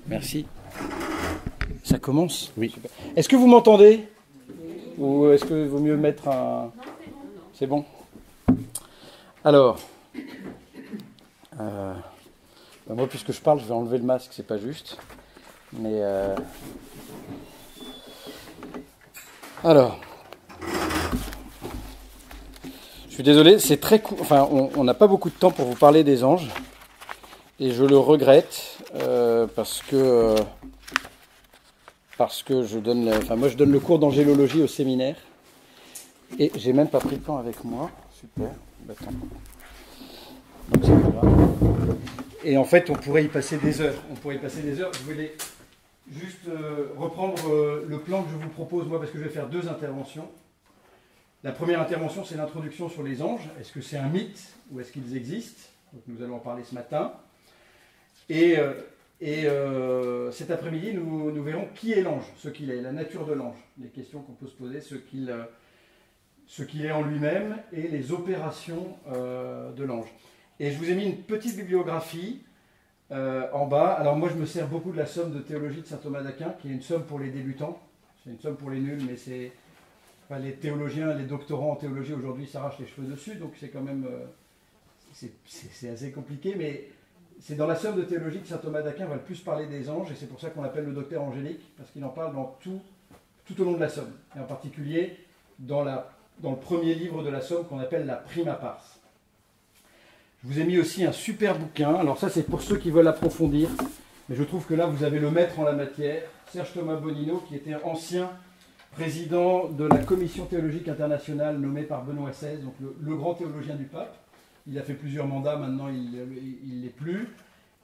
Merci. Ça commence? Oui. Est-ce que vous m'entendez? Ou est-ce qu'il vaut mieux mettre un... C'est bon. Alors, moi, puisque je parle, je vais enlever le masque, c'est pas juste. Mais alors, je suis désolé, c'est très court. Enfin, on n'a pas beaucoup de temps pour vous parler des anges, et je le regrette parce que je donne, moi je donne le cours d'angélologie au séminaire, et j'ai même pas pris le temps avec moi. Super. Attends. Donc, c'est pas grave. Et en fait, on pourrait y passer des heures. Je voulais juste reprendre le plan que je vous propose, moi, parce que je vais faire deux interventions. La première intervention, c'est l'introduction sur les anges. Est-ce que c'est un mythe ou est-ce qu'ils existent? Donc, nous allons en parler ce matin. Et cet après-midi, nous verrons qui est l'ange, ce qu'il est, la nature de l'ange, les questions qu'on peut se poser, ce qu'il est en lui-même et les opérations de l'ange. Et je vous ai mis une petite bibliographie en bas. Alors moi, je me sers beaucoup de la somme de théologie de saint Thomas d'Aquin, qui est une somme pour les débutants. C'est une somme pour les nuls, mais c'est... Enfin, les théologiens, les doctorants en théologie aujourd'hui s'arrachent les cheveux dessus, donc c'est quand même... c'est assez compliqué, mais c'est dans la somme de théologie que saint Thomas d'Aquin va le plus parler des anges, et c'est pour ça qu'on l'appelle le docteur angélique, parce qu'il en parle dans tout au long de la somme, et en particulier dans le premier livre de la somme qu'on appelle la Prima Pars. Je vous ai mis aussi un super bouquin. Alors ça, c'est pour ceux qui veulent approfondir. Mais je trouve que là, vous avez le maître en la matière, Serge Thomas Bonino, qui était ancien président de la Commission théologique internationale nommée par Benoît XVI, donc le grand théologien du pape. Il a fait plusieurs mandats, maintenant il ne l'est plus.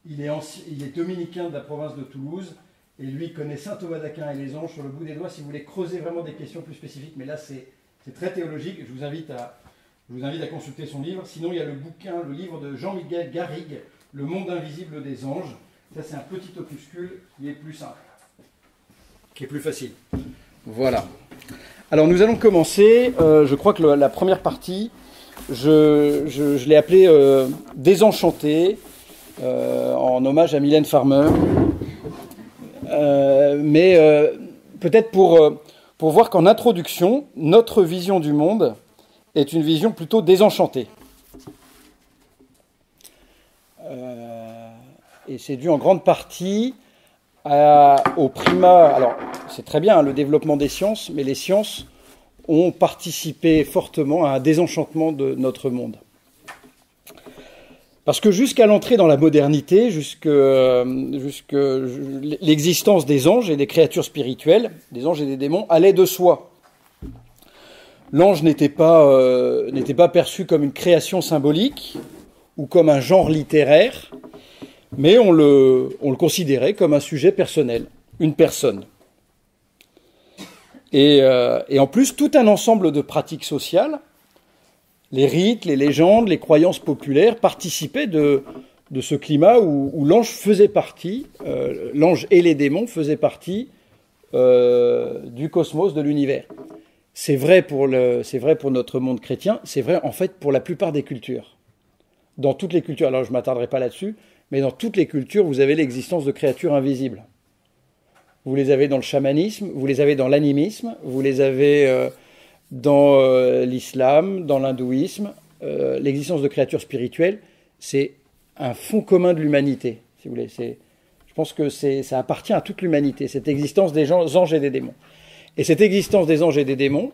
Il est dominicain de la province de Toulouse. Et lui connaît saint Thomas d'Aquin et les anges sur le bout des doigts, si vous voulez creuser vraiment des questions plus spécifiques. Mais là, c'est très théologique. Je vous invite à consulter son livre. Sinon, il y a le livre de Jean-Miguel Garrigue, Le monde invisible des anges. Ça, c'est un petit opuscule qui est plus simple, qui est plus facile. Voilà. Alors, nous allons commencer. Je crois que la première partie, je l'ai appelée Désenchanté, en hommage à Mylène Farmer. Mais peut-être pour voir qu'en introduction, notre vision du monde est une vision plutôt désenchantée. Et c'est dû en grande partie au primat. Alors, c'est très bien, le développement des sciences, mais les sciences ont participé fortement à un désenchantement de notre monde. Parce que jusqu'à l'entrée dans la modernité, jusque l'existence des anges et des créatures spirituelles, des anges et des démons, allait de soi. L'ange n'était pas perçu comme une création symbolique ou comme un genre littéraire, mais on le considérait comme un sujet personnel, une personne. Et en plus, tout un ensemble de pratiques sociales, les rites, les légendes, les croyances populaires participaient de ce climat où l'ange faisait partie, l'ange et les démons faisaient partie du cosmos, de l'univers. C'est vrai pour notre monde chrétien, c'est vrai en fait pour la plupart des cultures. Dans toutes les cultures, alors je ne m'attarderai pas là-dessus, mais dans toutes les cultures, vous avez l'existence de créatures invisibles. Vous les avez dans le chamanisme, vous les avez dans l'animisme, vous les avez dans l'islam, dans l'hindouisme. L'existence de créatures spirituelles, c'est un fond commun de l'humanité, si vous voulez. Je pense que ça appartient à toute l'humanité, cette existence des anges et des démons. Et cette existence des anges et des démons,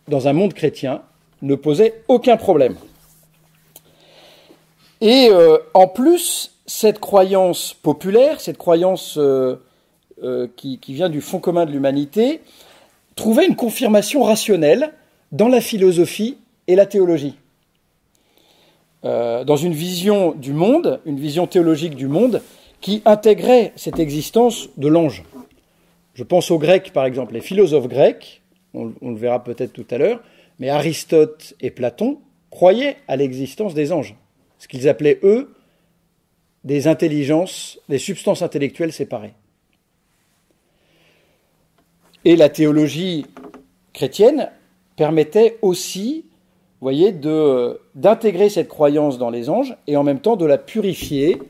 dans un monde chrétien, ne posait aucun problème. Et en plus, cette croyance populaire, cette croyance qui vient du fond commun de l'humanité, trouvait une confirmation rationnelle dans la philosophie et la théologie. Dans une vision du monde, une vision théologique du monde, qui intégrait cette existence de l'ange. Je pense aux Grecs, par exemple, les philosophes grecs, on le verra peut-être tout à l'heure, mais Aristote et Platon croyaient à l'existence des anges, ce qu'ils appelaient, eux, des intelligences, des substances intellectuelles séparées. Et la théologie chrétienne permettait aussi, vous voyez, d'intégrer cette croyance dans les anges et en même temps de la purifier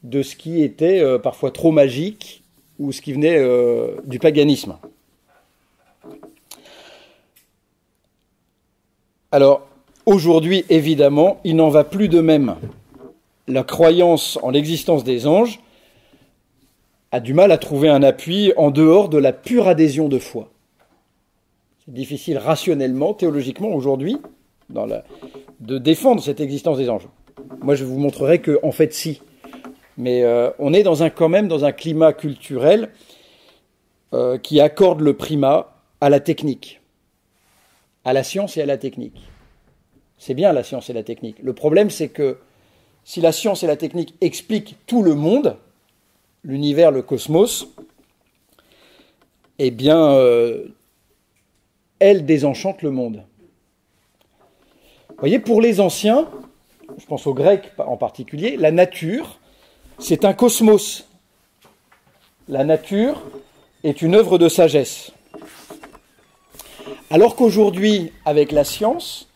de ce qui était parfois trop magique ou ce qui venait du paganisme. Alors, aujourd'hui, évidemment, il n'en va plus de même. La croyance en l'existence des anges a du mal à trouver un appui en dehors de la pure adhésion de foi. C'est difficile rationnellement, théologiquement, aujourd'hui, de défendre cette existence des anges. Moi, je vous montrerai qu'en fait, si. Mais on est quand même dans un climat culturel qui accorde le primat à la technique, à la science et à la technique. C'est bien la science et la technique. Le problème, c'est que si la science et la technique expliquent tout le monde, l'univers, le cosmos, eh bien, elles désenchantent le monde. Vous voyez, pour les anciens, je pense aux Grecs en particulier, la nature, c'est un cosmos. La nature est une œuvre de sagesse. Alors qu'aujourd'hui, avec la science,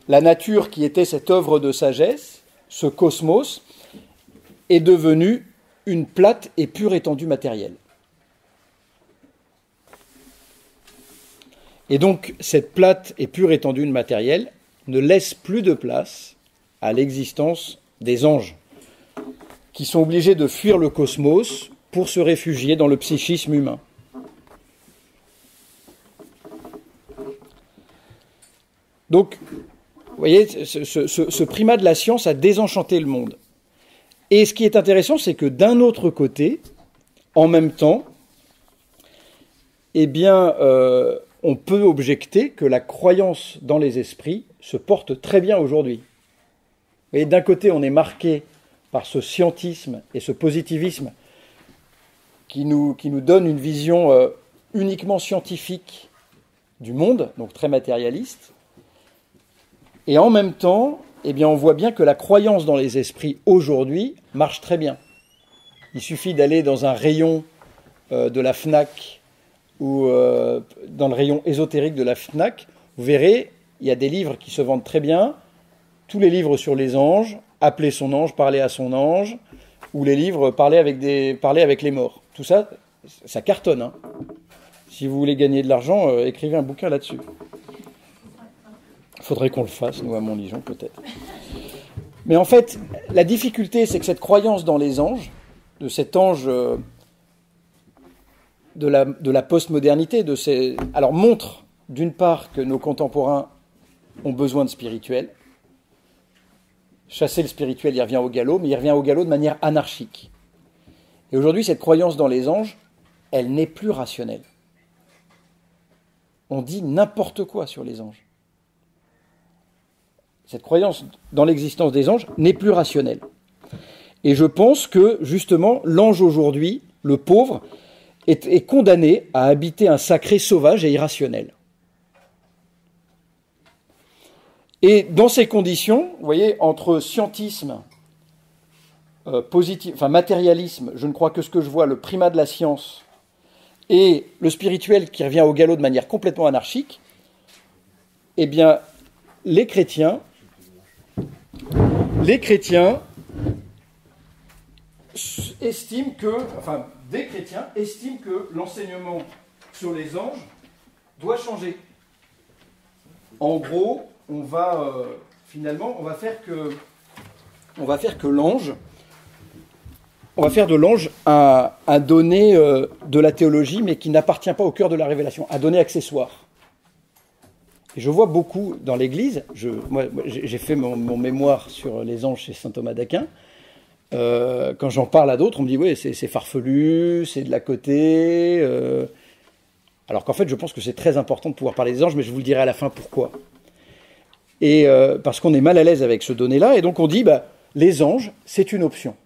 la nature qui était cette œuvre de sagesse, ce cosmos, est devenue une plate et pure étendue matérielle. Et donc, cette plate et pure étendue matérielle ne laisse plus de place à l'existence des anges, qui sont obligés de fuir le cosmos pour se réfugier dans le psychisme humain. Donc, vous voyez, ce primat de la science a désenchanté le monde. Et ce qui est intéressant, c'est que d'un autre côté, en même temps, eh bien, on peut objecter que la croyance dans les esprits se porte très bien aujourd'hui. Vous voyez, d'un côté, on est marqué par ce scientisme et ce positivisme qui nous donne une vision uniquement scientifique du monde, donc très matérialiste. Et en même temps, eh bien, on voit bien que la croyance dans les esprits aujourd'hui marche très bien. Il suffit d'aller dans un rayon de la FNAC ou dans le rayon ésotérique de la FNAC. Vous verrez, il y a des livres qui se vendent très bien. Tous les livres sur les anges, Appeler son ange, Parler à son ange, ou les livres Parler avec les morts. Tout ça, ça cartonne. Hein. Si vous voulez gagner de l'argent, écrivez un bouquin là-dessus. Il faudrait qu'on le fasse, nous, à Montligeon, peut-être. Mais en fait, la difficulté, c'est que cette croyance dans les anges, de cet ange de la postmodernité, alors montre, d'une part, que nos contemporains ont besoin de spirituel. Chasser le spirituel, il revient au galop, mais il revient au galop de manière anarchique. Et aujourd'hui, cette croyance dans les anges, elle n'est plus rationnelle. On dit n'importe quoi sur les anges. Cette croyance dans l'existence des anges n'est plus rationnelle. Et je pense que, justement, l'ange aujourd'hui, le pauvre, est condamné à habiter un sacré sauvage et irrationnel. Et dans ces conditions, vous voyez, entre scientisme, matérialisme, je ne crois que ce que je vois, le primat de la science, et le spirituel qui revient au galop de manière complètement anarchique, eh bien, les chrétiens estiment des chrétiens estiment que l'enseignement sur les anges doit changer. En gros, on va faire de l'ange un donné de la théologie, mais qui n'appartient pas au cœur de la révélation, un donné accessoire. Et je vois beaucoup dans l'Église, moi j'ai fait mon mémoire sur les anges chez saint Thomas d'Aquin. Quand j'en parle à d'autres, on me dit oui, c'est farfelu, c'est de la côté. Alors qu'en fait, je pense que c'est très important de pouvoir parler des anges, mais je vous le dirai à la fin pourquoi. Et parce qu'on est mal à l'aise avec ce donné-là, et donc on dit les anges, c'est une option.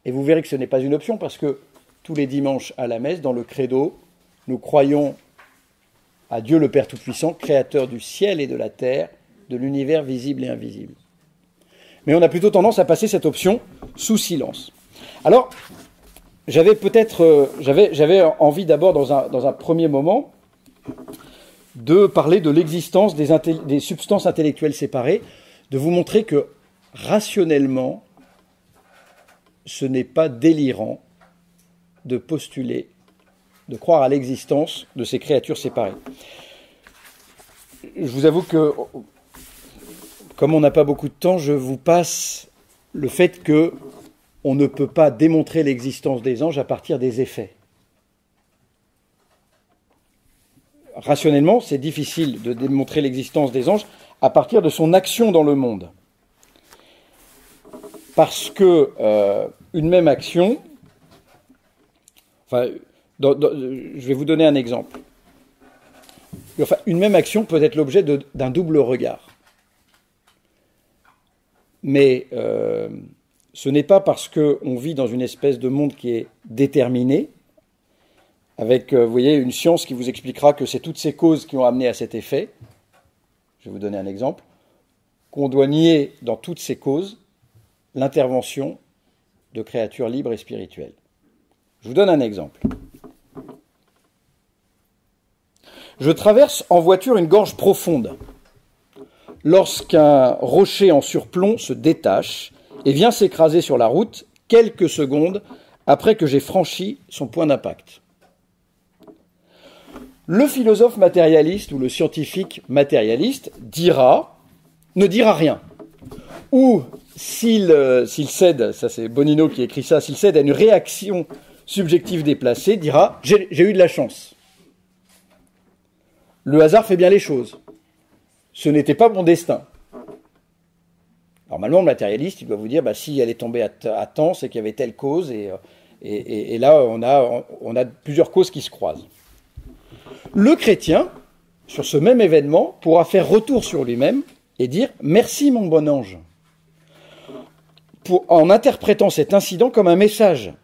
Et vous verrez que ce n'est pas une option parce que tous les dimanches à la messe, dans le credo, nous croyons à Dieu le Père Tout-Puissant, créateur du ciel et de la terre, de l'univers visible et invisible. Mais on a plutôt tendance à passer cette option sous silence. Alors, j'avais envie d'abord, dans un premier moment, de parler de l'existence des substances intellectuelles séparées, de vous montrer que, rationnellement, ce n'est pas délirant de postuler, de croire à l'existence de ces créatures séparées. Je vous avoue que, comme on n'a pas beaucoup de temps, je vous passe le fait qu'on ne peut pas démontrer l'existence des anges à partir des effets. Rationnellement, c'est difficile de démontrer l'existence des anges à partir de son action dans le monde. Parce que une même action, je vais vous donner un exemple. Une même action peut être l'objet d'un double regard. Mais ce n'est pas parce qu'on vit dans une espèce de monde qui est déterminé, avec, vous voyez, une science qui vous expliquera que c'est toutes ces causes qui ont amené à cet effet. Je vais vous donner un exemple. Qu'on doit nier dans toutes ces causes l'intervention de créatures libres et spirituelles. Je vous donne un exemple. Je traverse en voiture une gorge profonde lorsqu'un rocher en surplomb se détache et vient s'écraser sur la route quelques secondes après que j'ai franchi son point d'impact. Le philosophe matérialiste ou le scientifique matérialiste ne dira rien. Ou s'il cède, ça c'est Bonino qui écrit ça, s'il cède à une réaction subjective déplacée, dira « j'ai eu de la chance ». Le hasard fait bien les choses. Ce n'était pas mon destin. Normalement, le matérialiste, il doit vous dire si elle est tombée à temps, c'est qu'il y avait telle cause, et là, on a plusieurs causes qui se croisent. Le chrétien, sur ce même événement, pourra faire retour sur lui-même et dire « Merci, mon bon ange », en interprétant cet incident comme un message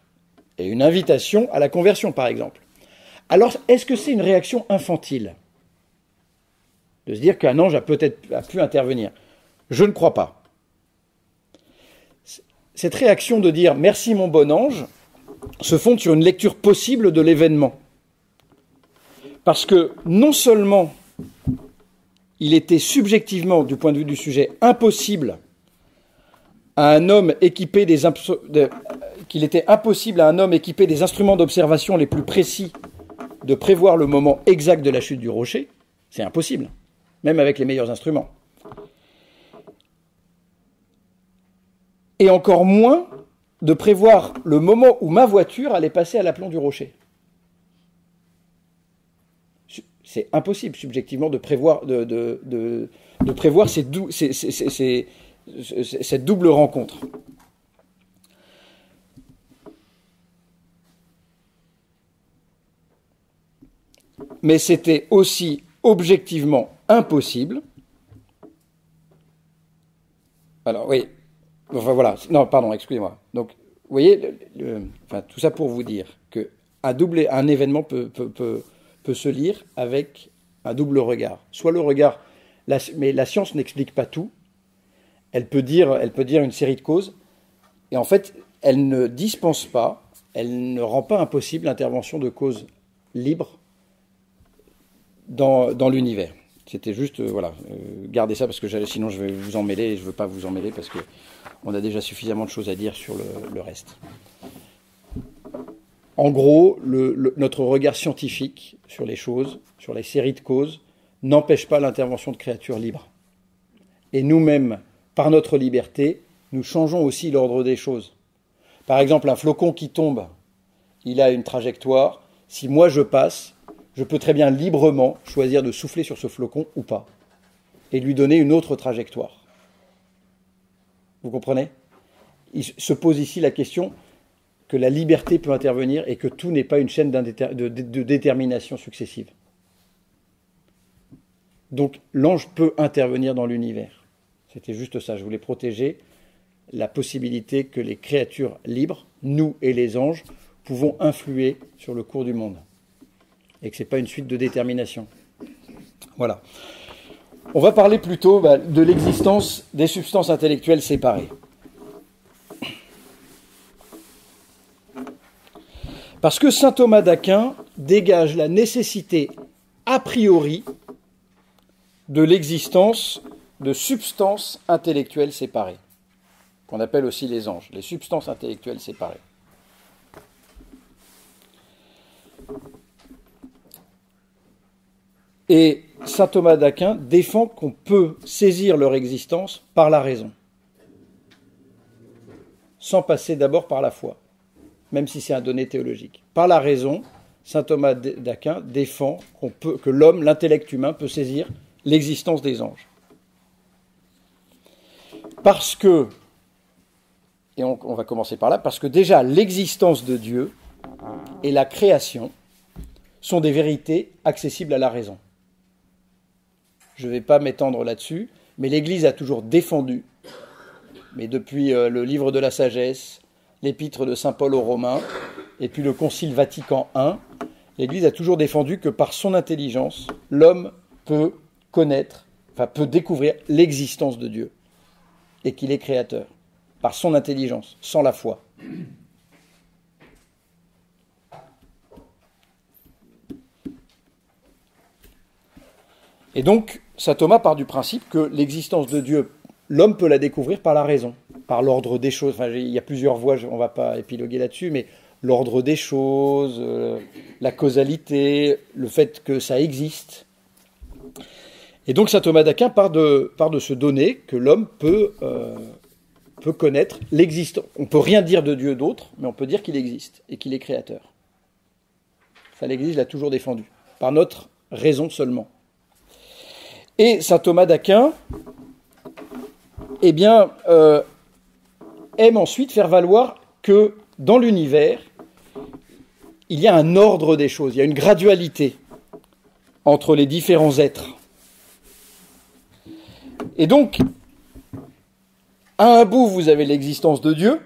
et une invitation à la conversion, par exemple. Alors, est-ce que c'est une réaction infantile de se dire qu'un ange a pu intervenir? Je ne crois pas. Cette réaction de dire « Merci, mon bon ange » se fonde sur une lecture possible de l'événement. Parce que non seulement il était subjectivement, du point de vue du sujet, impossible à un homme équipé qu'il était impossible à un homme équipé des instruments d'observation les plus précis de prévoir le moment exact de la chute du rocher, c'est impossible, même avec les meilleurs instruments. Et encore moins de prévoir le moment où ma voiture allait passer à l'aplomb du rocher. C'est impossible, subjectivement, de prévoir, cette double rencontre. Mais c'était aussi objectivement impossible. Alors, oui. Enfin, voilà. Non, pardon, excusez-moi. Donc, vous voyez, tout ça pour vous dire qu'un événement peut se lire avec un double regard. Soit le regard, mais la science n'explique pas tout. Elle peut dire une série de causes, et en fait, elle ne dispense pas, elle ne rend pas impossible l'intervention de causes libres dans l'univers. C'était juste, gardez ça parce que sinon je vais vous emmêler, et je ne veux pas vous emmêler parce qu'on a déjà suffisamment de choses à dire sur le reste. En gros, notre regard scientifique sur les choses, sur les séries de causes, n'empêche pas l'intervention de créatures libres. Et nous-mêmes, par notre liberté, nous changeons aussi l'ordre des choses. Par exemple, un flocon qui tombe, il a une trajectoire. Si moi je passe, je peux très bien librement choisir de souffler sur ce flocon ou pas, et lui donner une autre trajectoire. Vous comprenez? Il se pose ici la question que la liberté peut intervenir et que tout n'est pas une chaîne de détermination successive. Donc l'ange peut intervenir dans l'univers. C'était juste ça, je voulais protéger la possibilité que les créatures libres, nous et les anges, pouvons influer sur le cours du monde. Et que ce n'est pas une suite de détermination. Voilà. On va parler plutôt de l'existence des substances intellectuelles séparées. Parce que saint Thomas d'Aquin dégage la nécessité a priori de l'existence de substances intellectuelles séparées. qu'on appelle aussi les anges, les substances intellectuelles séparées. Et saint Thomas d'Aquin défend qu'on peut saisir leur existence par la raison, sans passer d'abord par la foi, même si c'est un donné théologique. Par la raison, saint Thomas d'Aquin défend que l'homme, l'intellect humain, peut saisir l'existence des anges. Parce que, et on va commencer par là, parce que déjà l'existence de Dieu et la création sont des vérités accessibles à la raison. Je ne vais pas m'étendre là-dessus, mais l'Église a toujours défendu, mais depuis le livre de la sagesse, l'épître de saint Paul aux Romains, et puis le Concile Vatican I, l'Église a toujours défendu que par son intelligence, l'homme peut peut découvrir l'existence de Dieu, et qu'il est créateur, par son intelligence, sans la foi. Et donc, saint Thomas part du principe que l'existence de Dieu, l'homme peut la découvrir par la raison, par l'ordre des choses. Enfin, il y a plusieurs voies, on ne va pas épiloguer là-dessus, mais l'ordre des choses, la causalité, le fait que ça existe. Et donc, saint Thomas d'Aquin part de se donner que l'homme peut connaître l'existence. On ne peut rien dire de Dieu d'autre, mais on peut dire qu'il existe et qu'il est créateur. Ça, l'Église l'a toujours défendu, par notre raison seulement. Et saint Thomas d'Aquin, aime ensuite faire valoir que dans l'univers, il y a un ordre des choses, il y a une gradualité entre les différents êtres. Et donc, à un bout, vous avez l'existence de Dieu,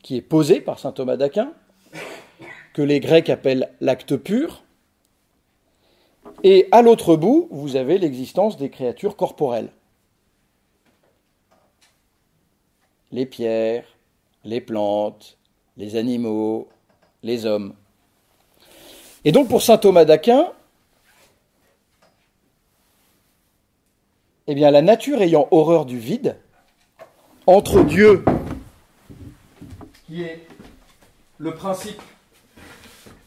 qui est posée par saint Thomas d'Aquin, que les Grecs appellent l'acte pur. Et à l'autre bout, vous avez l'existence des créatures corporelles. Les pierres, les plantes, les animaux, les hommes. Et donc pour saint Thomas d'Aquin, la nature ayant horreur du vide, entre Dieu, qui est le principe,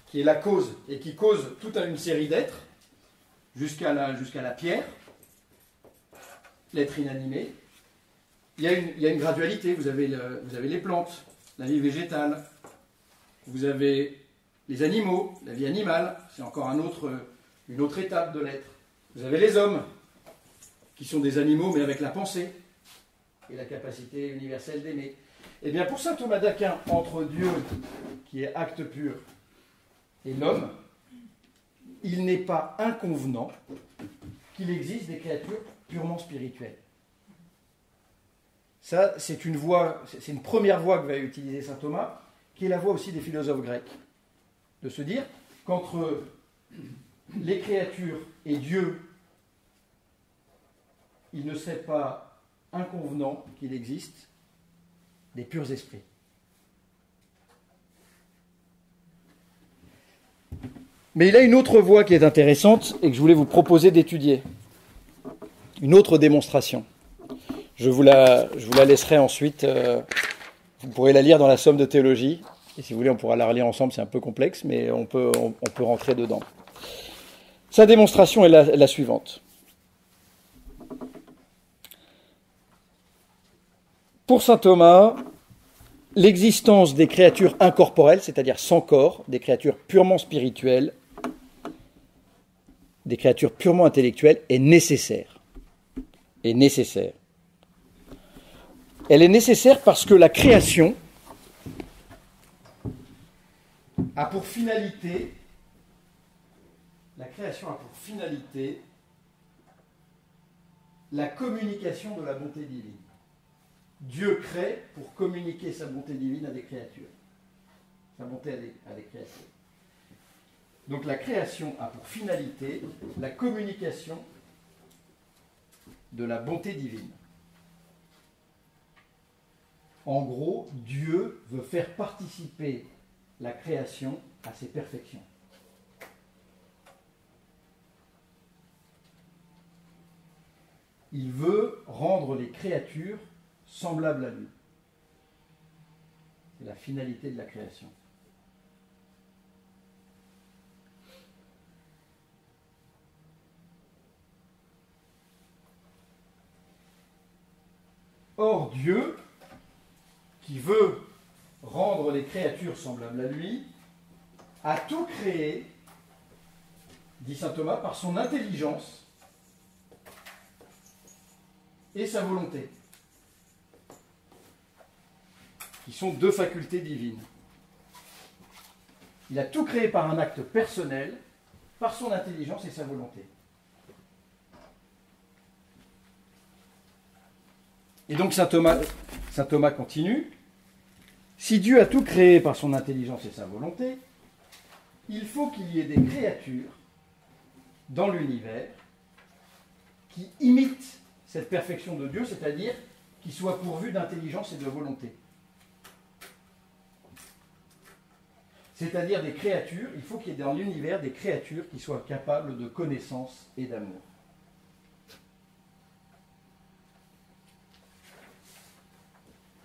qui est la cause, et qui cause toute une série d'êtres, jusqu'à la pierre, l'être inanimé, il y a une gradualité. Vous avez les plantes, la vie végétale, vous avez les animaux, la vie animale, c'est encore une autre étape de l'être. Vous avez les hommes, qui sont des animaux, mais avec la pensée et la capacité universelle d'aimer. Eh bien, pour saint Thomas d'Aquin, entre Dieu, qui est acte pur, et l'homme, il n'est pas inconvenant qu'il existe des créatures purement spirituelles. Ça, c'est une première voie que va utiliser saint Thomas, qui est la voie aussi des philosophes grecs. De se dire qu'entre les créatures et Dieu, il ne serait pas inconvenant qu'il existe des purs esprits. Mais il a une autre voie qui est intéressante et que je voulais vous proposer d'étudier. Une autre démonstration. Je vous la laisserai ensuite. Vous pourrez la lire dans la somme de théologie. Et si vous voulez, on pourra la relire ensemble. C'est un peu complexe, mais on peut rentrer dedans. Sa démonstration est la suivante. Pour saint Thomas, l'existence des créatures incorporelles, c'est-à-dire sans corps, des créatures purement spirituelles, des créatures purement intellectuelles, est nécessaire. Elle est nécessaire parce que la création a pour finalité la communication de la bonté divine. Dieu crée pour communiquer sa bonté divine à des créatures. Sa bonté à des créatures. Donc la création a pour finalité la communication de la bonté divine. En gros, Dieu veut faire participer la création à ses perfections. Il veut rendre les créatures semblables à lui. C'est la finalité de la création. Or, Dieu, qui veut rendre les créatures semblables à lui, a tout créé, dit saint Thomas, par son intelligence et sa volonté, qui sont deux facultés divines. Il a tout créé par un acte personnel, par son intelligence et sa volonté. Et donc saint Thomas continue, si Dieu a tout créé par son intelligence et sa volonté, il faut qu'il y ait des créatures dans l'univers qui imitent cette perfection de Dieu, c'est-à-dire qui soient pourvues d'intelligence et de volonté. C'est-à-dire des créatures, il faut qu'il y ait dans l'univers des créatures qui soient capables de connaissance et d'amour.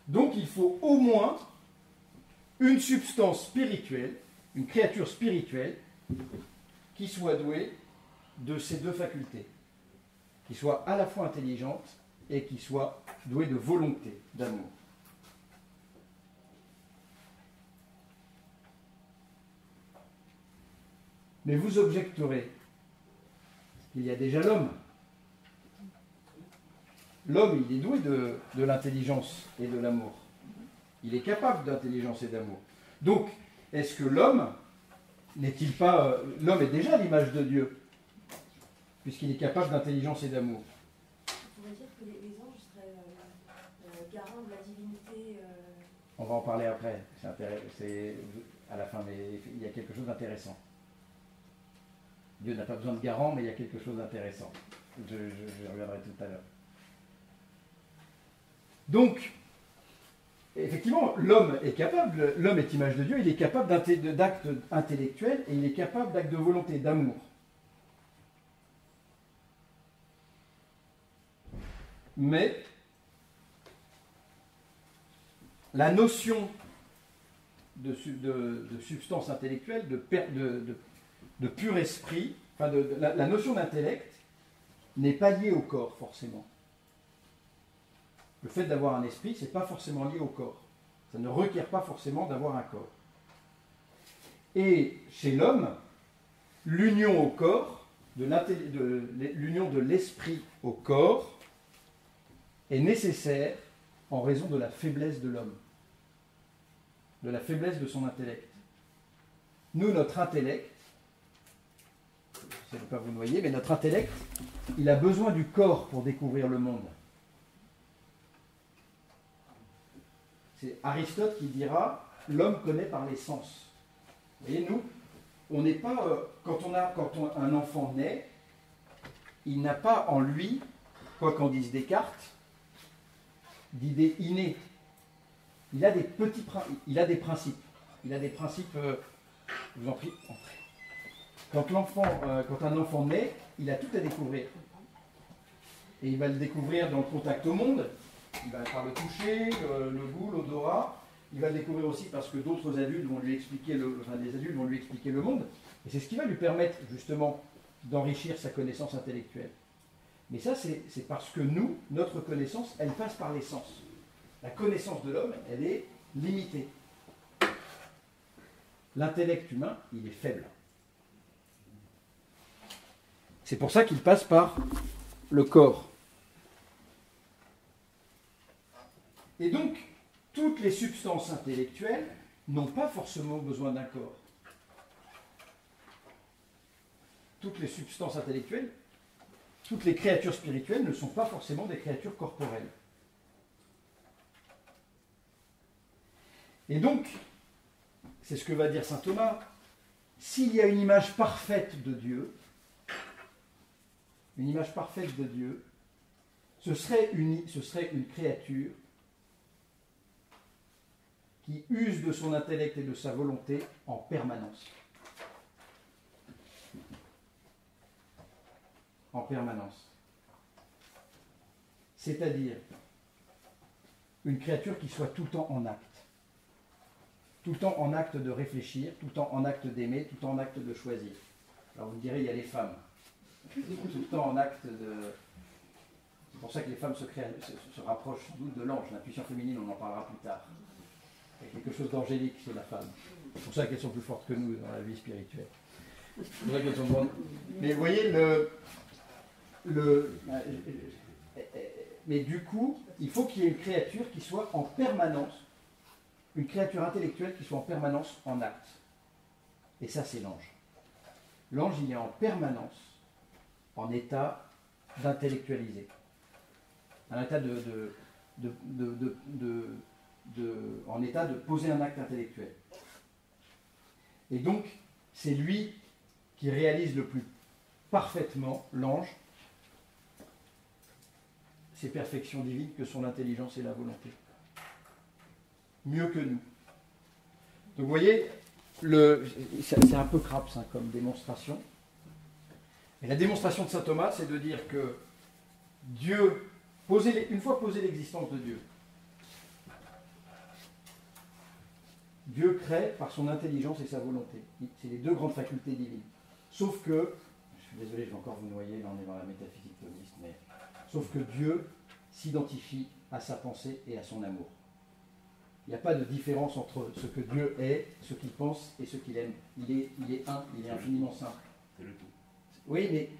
Donc il faut au moins une substance spirituelle, une créature spirituelle, qui soit douée de ces deux facultés, qui soit à la fois intelligente et qui soit douée de volonté, d'amour. Mais vous objecterez qu'il y a déjà l'homme. L'homme, il est doué de l'intelligence et de l'amour. Il est capable d'intelligence et d'amour. Donc, est-ce que l'homme n'est-il pas... l'homme est déjà l'image de Dieu, puisqu'il est capable d'intelligence et d'amour. On pourrait dire que les anges seraient garants de la divinité. On va en parler après, c'est à la fin, mais il y a quelque chose d'intéressant. Dieu n'a pas besoin de garant, mais il y a quelque chose d'intéressant. Je reviendrai tout à l'heure. Donc, effectivement, l'homme est capable, l'homme est image de Dieu, il est capable d'actes intellectuels et il est capable d'actes de volonté, d'amour. Mais la notion de substance intellectuelle, de pur esprit, enfin la notion d'intellect n'est pas liée au corps forcément. Le fait d'avoir un esprit, ce n'est pas forcément lié au corps. Ça ne requiert pas forcément d'avoir un corps. Et chez l'homme, l'union au corps, l'union de l'esprit au corps, est nécessaire en raison de la faiblesse de l'homme, de la faiblesse de son intellect. Nous, notre intellect, je ne vais pas vous noyer, mais notre intellect, il a besoin du corps pour découvrir le monde. C'est Aristote qui dira « l'homme connaît par les sens ». Vous voyez, nous, on n'est pas... quand un enfant naît, il n'a pas en lui, quoi qu'en dise Descartes, d'idées innées. Il a des principes. Il a des principes, je vous en prie, entrez. Quand un enfant naît, il a tout à découvrir. Et il va le découvrir dans le contact au monde. Il va par le toucher, le goût, l'odorat. Il va le découvrir aussi parce que d'autres adultes vont lui expliquer les adultes vont lui expliquer le monde. Et c'est ce qui va lui permettre justement d'enrichir sa connaissance intellectuelle. Mais ça, c'est parce que nous, notre connaissance, elle passe par les sens. La connaissance de l'homme, elle est limitée. L'intellect humain, il est faible. C'est pour ça qu'il passe par le corps. Et donc, toutes les substances intellectuelles n'ont pas forcément besoin d'un corps. Toutes les substances intellectuelles, toutes les créatures spirituelles ne sont pas forcément des créatures corporelles. Et donc, c'est ce que va dire saint Thomas, s'il y a une image parfaite de Dieu, ce serait une créature qui use de son intellect et de sa volonté en permanence. En permanence. C'est-à-dire une créature qui soit tout le temps en acte. Tout le temps en acte de réfléchir, tout le temps en acte d'aimer, tout le temps en acte de choisir. Alors vous me direz, il y a les femmes. Tout le temps en acte de... C'est pour ça que les femmes se rapprochent sans doute de l'ange. L'intuition féminine, on en parlera plus tard. Il y a quelque chose d'angélique chez la femme. C'est pour ça qu'elles sont plus fortes que nous dans la vie spirituelle. C'est pour ça qu'elles sont grandes. Mais vous voyez, mais du coup, il faut qu'il y ait une créature qui soit en permanence, une créature intellectuelle qui soit en permanence en acte. Et ça, c'est l'ange. L'ange, il est en permanence en état d'intellectualiser. En état en état de poser un acte intellectuel. Et donc, c'est lui qui réalise le plus parfaitement, l'ange, ces perfections divines que sont l'intelligence et la volonté. Mieux que nous. Donc vous voyez, c'est un peu craps hein, comme démonstration. Et la démonstration de saint Thomas, c'est de dire que Dieu, une fois posé l'existence de Dieu, Dieu crée par son intelligence et sa volonté. C'est les deux grandes facultés divines. Sauf que, je suis désolé, je vais encore vous noyer, là on est dans la métaphysique thomiste, mais sauf que Dieu s'identifie à sa pensée et à son amour. Il n'y a pas de différence entre ce que Dieu est, ce qu'il pense et ce qu'il aime. Il est un, il est infiniment saint. C'est le tout. Oui, mais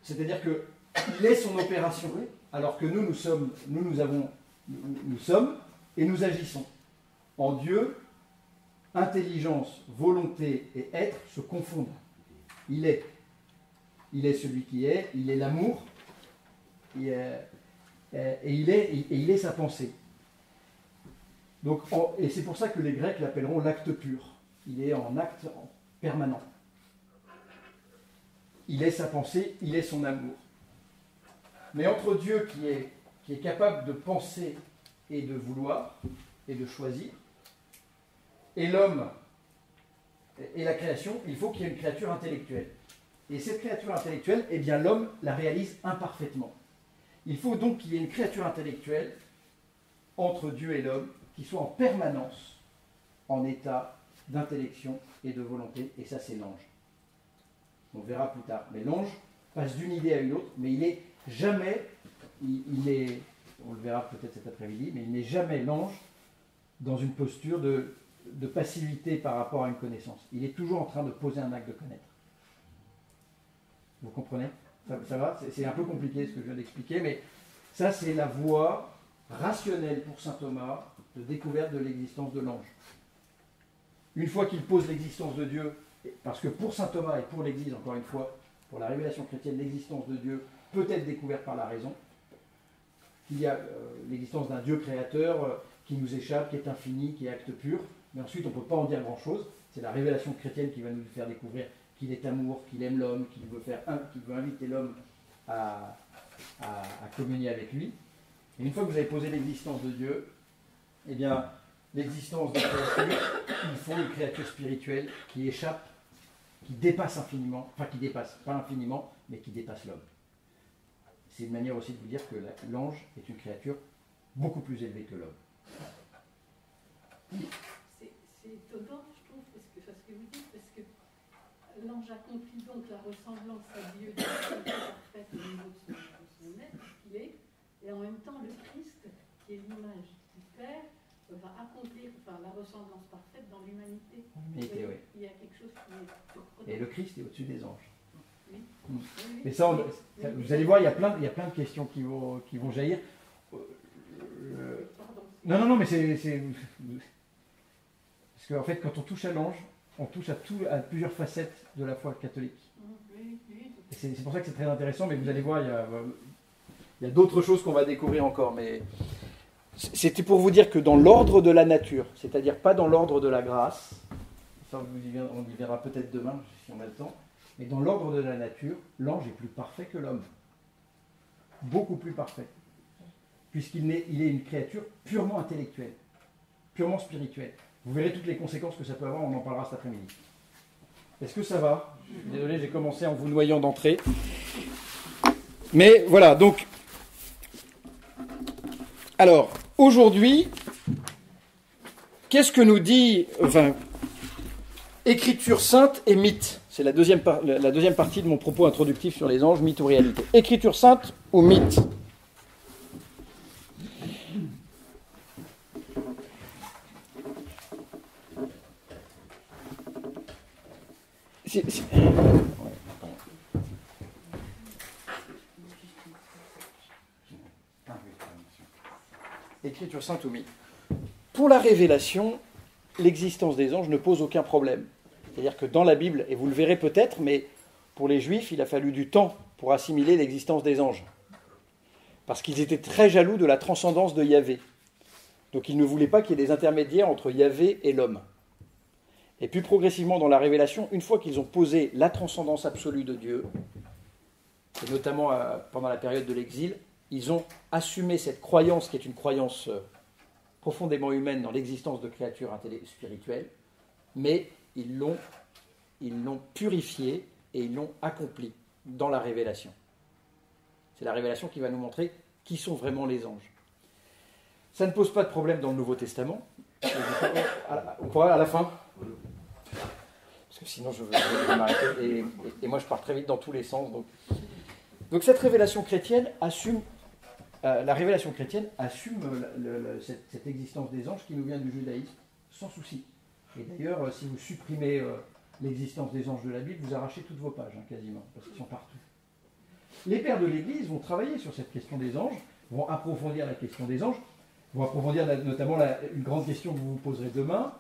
c'est-à-dire qu'il est son opération, alors que nous sommes et nous agissons. En Dieu, intelligence, volonté et être se confondent. Il est celui qui est, il est l'amour, et il est sa pensée. Donc, et c'est pour ça que les Grecs l'appelleront l'acte pur. Il est en acte permanent. Il est sa pensée, il est son amour. Mais entre Dieu qui est capable de penser et de vouloir et de choisir, et l'homme et la création, il faut qu'il y ait une créature intellectuelle. Et cette créature intellectuelle, eh bien l'homme la réalise imparfaitement. Il faut donc qu'il y ait une créature intellectuelle entre Dieu et l'homme qui soit en permanence en état d'intellection et de volonté, et ça c'est l'ange. On verra plus tard. Mais l'ange passe d'une idée à une autre, mais il n'est jamais, on le verra peut-être cet après-midi, mais il n'est jamais l'ange dans une posture de passivité par rapport à une connaissance. Il est toujours en train de poser un acte de connaître. Vous comprenez ? Ça va ? C'est un peu compliqué ce que je viens d'expliquer, mais ça c'est la voie rationnelle pour saint Thomas de découverte de l'existence de l'ange. Une fois qu'il pose l'existence de Dieu, parce que pour saint Thomas et pour l'Église, encore une fois, pour la révélation chrétienne, l'existence de Dieu peut être découverte par la raison. Il y a l'existence d'un Dieu créateur qui nous échappe, qui est infini, qui est acte pur, mais ensuite on ne peut pas en dire grand-chose. C'est la révélation chrétienne qui va nous faire découvrir qu'il est amour, qu'il aime l'homme, qu'il veut inviter l'homme à communier avec lui. Et une fois que vous avez posé l'existence de Dieu, eh bien, l'existence de la créature, il faut une créature spirituelle qui échappe, qui dépasse infiniment, enfin qui dépasse, pas infiniment, mais qui dépasse l'homme. C'est une manière aussi de vous dire que l'ange est une créature beaucoup plus élevée que l'homme. C'est étonnant, je trouve, parce que vous dites, parce que l'ange accomplit donc la ressemblance à Dieu de façon parfaite au niveau de son être, qu'il est, et en même temps le Christ, qui est l'image du Père, va accomplir la ressemblance parfaite dans l'humanité. L'humanité, oui. Il y a quelque chose qui est surprenant. Et le Christ est au-dessus des anges. Oui. Oui. Oui. Mais ça, vous allez voir, il y a plein de questions qui vont jaillir. Pardon. Non, mais c'est... Parce qu'en fait, quand on touche à l'ange, on touche à plusieurs facettes de la foi catholique. Oui. Et c'est pour ça que c'est très intéressant, mais vous allez voir, il y a d'autres choses qu'on va découvrir encore. Mais c'était pour vous dire que dans l'ordre de la nature, c'est-à-dire pas dans l'ordre de la grâce, ça on y verra peut-être demain, si on a le temps, mais dans l'ordre de la nature, l'ange est plus parfait que l'homme. Beaucoup plus parfait. Puisqu'il est une créature purement intellectuelle, purement spirituelle. Vous verrez toutes les conséquences que ça peut avoir, on en parlera cet après-midi. Est-ce que ça va ? Désolé, j'ai commencé en vous noyant d'entrée. Mais voilà, donc... Alors, aujourd'hui, qu'est-ce que nous dit Écriture sainte et mythe? C'est la deuxième partie de mon propos introductif sur les anges, mythe ou réalité. Écriture sainte ou mythe? Écriture sainte ou mythe. Pour la révélation, l'existence des anges ne pose aucun problème. C'est-à-dire que dans la Bible, et vous le verrez peut-être, mais pour les Juifs, il a fallu du temps pour assimiler l'existence des anges. Parce qu'ils étaient très jaloux de la transcendance de Yahvé. Donc ils ne voulaient pas qu'il y ait des intermédiaires entre Yahvé et l'homme. Et puis progressivement dans la révélation, une fois qu'ils ont posé la transcendance absolue de Dieu, et notamment pendant la période de l'exil, ils ont assumé cette croyance qui est une croyance profondément humaine dans l'existence de créatures spirituelles, mais ils l'ont purifiée et ils l'ont accomplie dans la révélation. C'est la révélation qui va nous montrer qui sont vraiment les anges. Ça ne pose pas de problème dans le Nouveau Testament. On pourra à la fin, parce que sinon je vais m'arrêter et moi je pars très vite dans tous les sens. Donc cette révélation chrétienne assume, la révélation chrétienne assume cette existence des anges qui nous vient du judaïsme sans souci. Et d'ailleurs, si vous supprimez l'existence des anges de la Bible, vous arrachez toutes vos pages, quasiment, parce qu'ils sont partout. Les pères de l'Église vont travailler sur cette question des anges, vont approfondir la question des anges, vont approfondir notamment une grande question que vous vous poserez demain.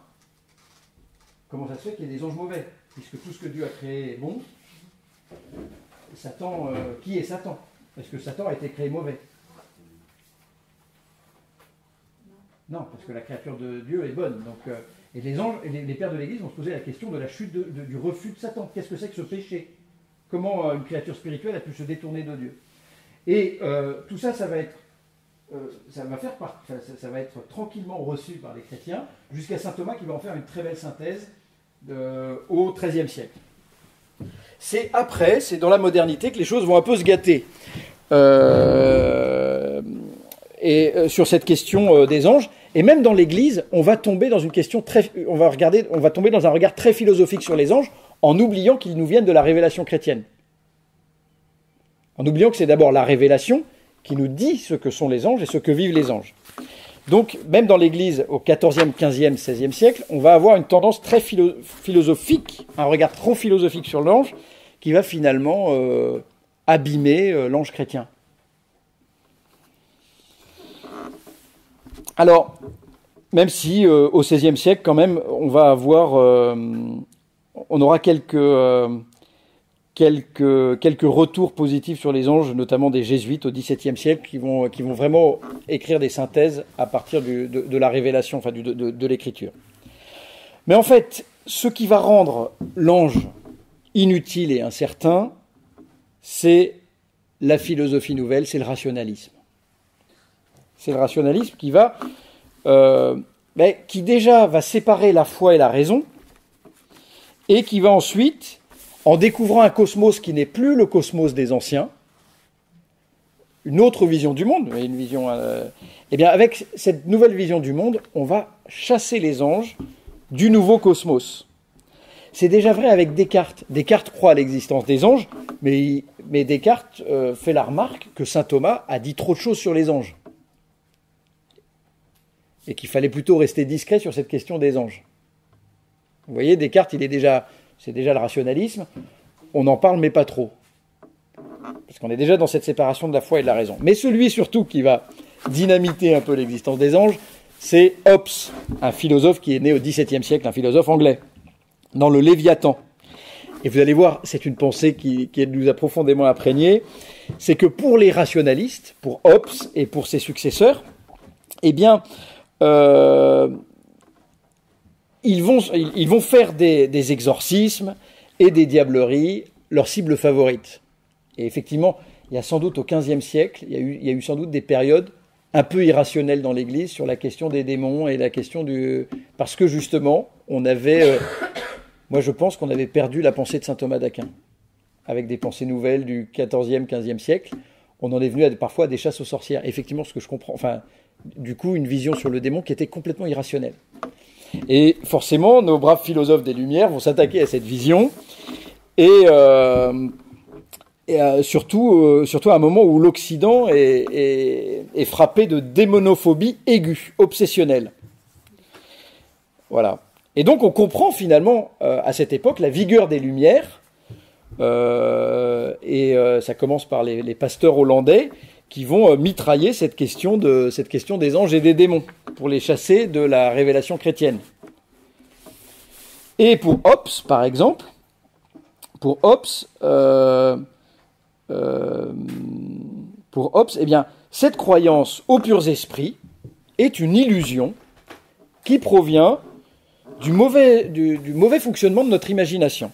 Comment ça se fait qu'il y ait des anges mauvais? Puisque tout ce que Dieu a créé est bon, Satan, qui est Satan? Est-ce que Satan a été créé mauvais? Non, parce que la créature de Dieu est bonne. Donc, et les anges, et les pères de l'Église vont se poser la question de la chute, du refus de Satan. Qu'est-ce que c'est que ce péché? Comment une créature spirituelle a pu se détourner de Dieu? Et tout ça, ça va être tranquillement reçu par les chrétiens, jusqu'à saint Thomas qui va en faire une très belle synthèse au XIIIe siècle. C'est après, c'est dans la modernité que les choses vont un peu se gâter. Sur cette question des anges, et même dans l'Église, on va tomber dans une question on va tomber dans un regard très philosophique sur les anges, en oubliant qu'ils nous viennent de la révélation chrétienne. En oubliant que c'est d'abord la révélation qui nous dit ce que sont les anges et ce que vivent les anges. Donc, même dans l'Église, au XIVe, XVe, XVIe siècle, on va avoir une tendance très philosophique, un regard trop philosophique sur l'ange, qui va finalement abîmer l'ange chrétien. Alors, même si au XVIe siècle, quand même, on va avoir, on aura quelques retours positifs sur les anges, notamment des jésuites au XVIIe siècle, qui vont vraiment écrire des synthèses à partir de la révélation, enfin de l'écriture. Mais en fait, ce qui va rendre l'ange inutile et incertain, c'est la philosophie nouvelle, c'est le rationalisme. C'est le rationalisme qui déjà va séparer la foi et la raison, et qui va ensuite, en découvrant un cosmos qui n'est plus le cosmos des anciens, une autre vision du monde, une vision, avec cette nouvelle vision du monde, on va chasser les anges du nouveau cosmos. C'est déjà vrai avec Descartes. Descartes croit à l'existence des anges, mais Descartes fait la remarque que saint Thomas a dit trop de choses sur les anges. Et qu'il fallait plutôt rester discret sur cette question des anges. Vous voyez, Descartes, c'est déjà le rationalisme, on en parle mais pas trop. Parce qu'on est déjà dans cette séparation de la foi et de la raison. Mais celui surtout qui va dynamiter un peu l'existence des anges, c'est Hobbes, un philosophe qui est né au XVIIe siècle, un philosophe anglais, dans le Léviathan. Et vous allez voir, c'est une pensée qui nous a profondément imprégnés, c'est que pour les rationalistes, pour Hobbes et pour ses successeurs, ils vont faire des exorcismes et des diableries leur cible favorite. Et effectivement, il y a sans doute au XVe siècle, il y a eu sans doute des périodes un peu irrationnelles dans l'Église sur la question des démons et la question parce que justement, moi je pense qu'on avait perdu la pensée de saint Thomas d'Aquin. Avec des pensées nouvelles du XIVe, XVe siècle, on en est venu parfois à des chasses aux sorcières. Effectivement, ce que je comprends, du coup une vision sur le démon qui était complètement irrationnelle. Et forcément, nos braves philosophes des Lumières vont s'attaquer à cette vision, et surtout à un moment où l'Occident est frappé de démonophobie aiguë, obsessionnelle. Voilà. Et donc on comprend finalement à cette époque la vigueur des Lumières, ça commence par les pasteurs hollandais qui vont mitrailler cette question des anges et des démons pour les chasser de la révélation chrétienne. Et pour Hobbes, par exemple, eh bien, cette croyance aux purs esprits est une illusion qui provient du mauvais fonctionnement de notre imagination.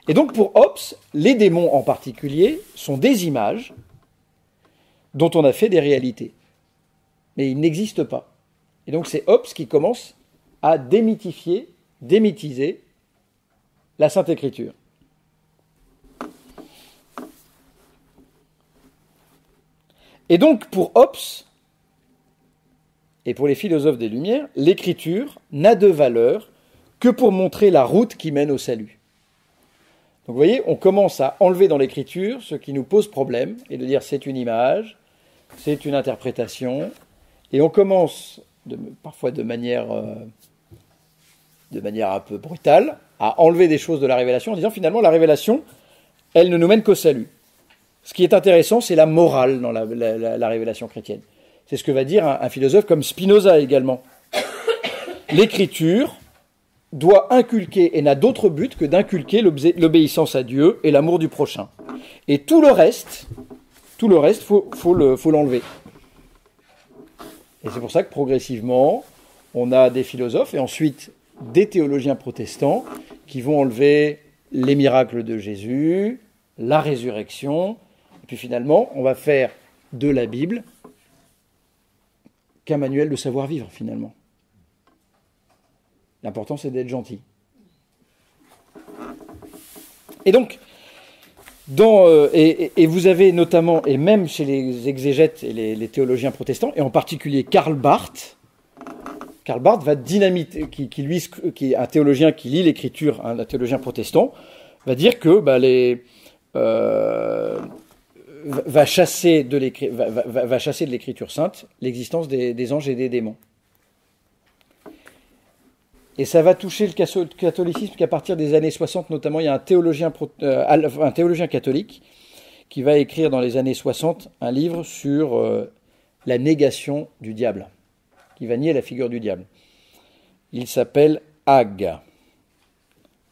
Et donc pour Hobbes, les démons en particulier sont des images dont on a fait des réalités. Mais ils n'existent pas. Et donc c'est Hobbes qui commence à démythiser la Sainte Écriture. Et donc pour Hobbes, et pour les philosophes des Lumières, l'écriture n'a de valeur que pour montrer la route qui mène au salut. Donc vous voyez, on commence à enlever dans l'écriture ce qui nous pose problème, et de dire c'est une image, c'est une interprétation, et on commence, parfois de manière un peu brutale, à enlever des choses de la révélation, en disant finalement la révélation, elle ne nous mène qu'au salut. Ce qui est intéressant, c'est la morale dans la révélation chrétienne. C'est ce que va dire un philosophe comme Spinoza également. L'écriture doit inculquer, et n'a d'autre but que d'inculquer l'obéissance à Dieu et l'amour du prochain. Et tout le reste, faut l'enlever. Et c'est pour ça que progressivement, on a des philosophes et ensuite des théologiens protestants qui vont enlever les miracles de Jésus, la résurrection, et puis finalement, on va faire de la Bible qu'un manuel de savoir-vivre, finalement. L'important, c'est d'être gentil. Et donc, et vous avez notamment, et même chez les exégètes et les théologiens protestants, et en particulier Karl Barth va dynamiter, qui est un théologien qui lit l'Écriture, un théologien protestant, va dire que va chasser de l'Écriture sainte l'existence des anges et des démons. Et ça va toucher le catholicisme qu'à partir des années 60, notamment, il y a un théologien catholique qui va écrire dans les années 60 un livre sur la négation du diable, qui va nier la figure du diable. Il s'appelle Haag,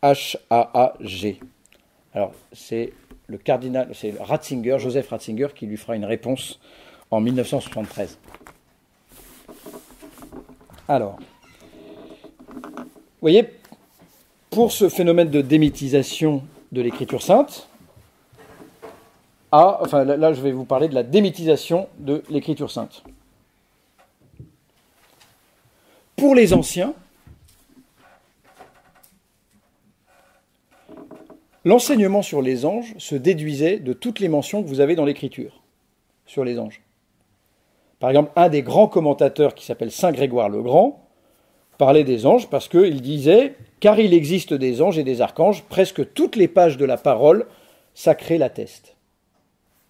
H-A-A-G. Alors, c'est le cardinal, c'est Ratzinger, Joseph Ratzinger, qui lui fera une réponse en 1973. Alors, vous voyez, pour ce phénomène de démythisation de l'Écriture sainte, là je vais vous parler de la démythisation de l'Écriture sainte. Pour les anciens, l'enseignement sur les anges se déduisait de toutes les mentions que vous avez dans l'Écriture sur les anges. Par exemple, un des grands commentateurs qui s'appelle Saint Grégoire le Grand parlait des anges parce qu'il disait « Car il existe des anges et des archanges, presque toutes les pages de la parole sacrée l'attestent. »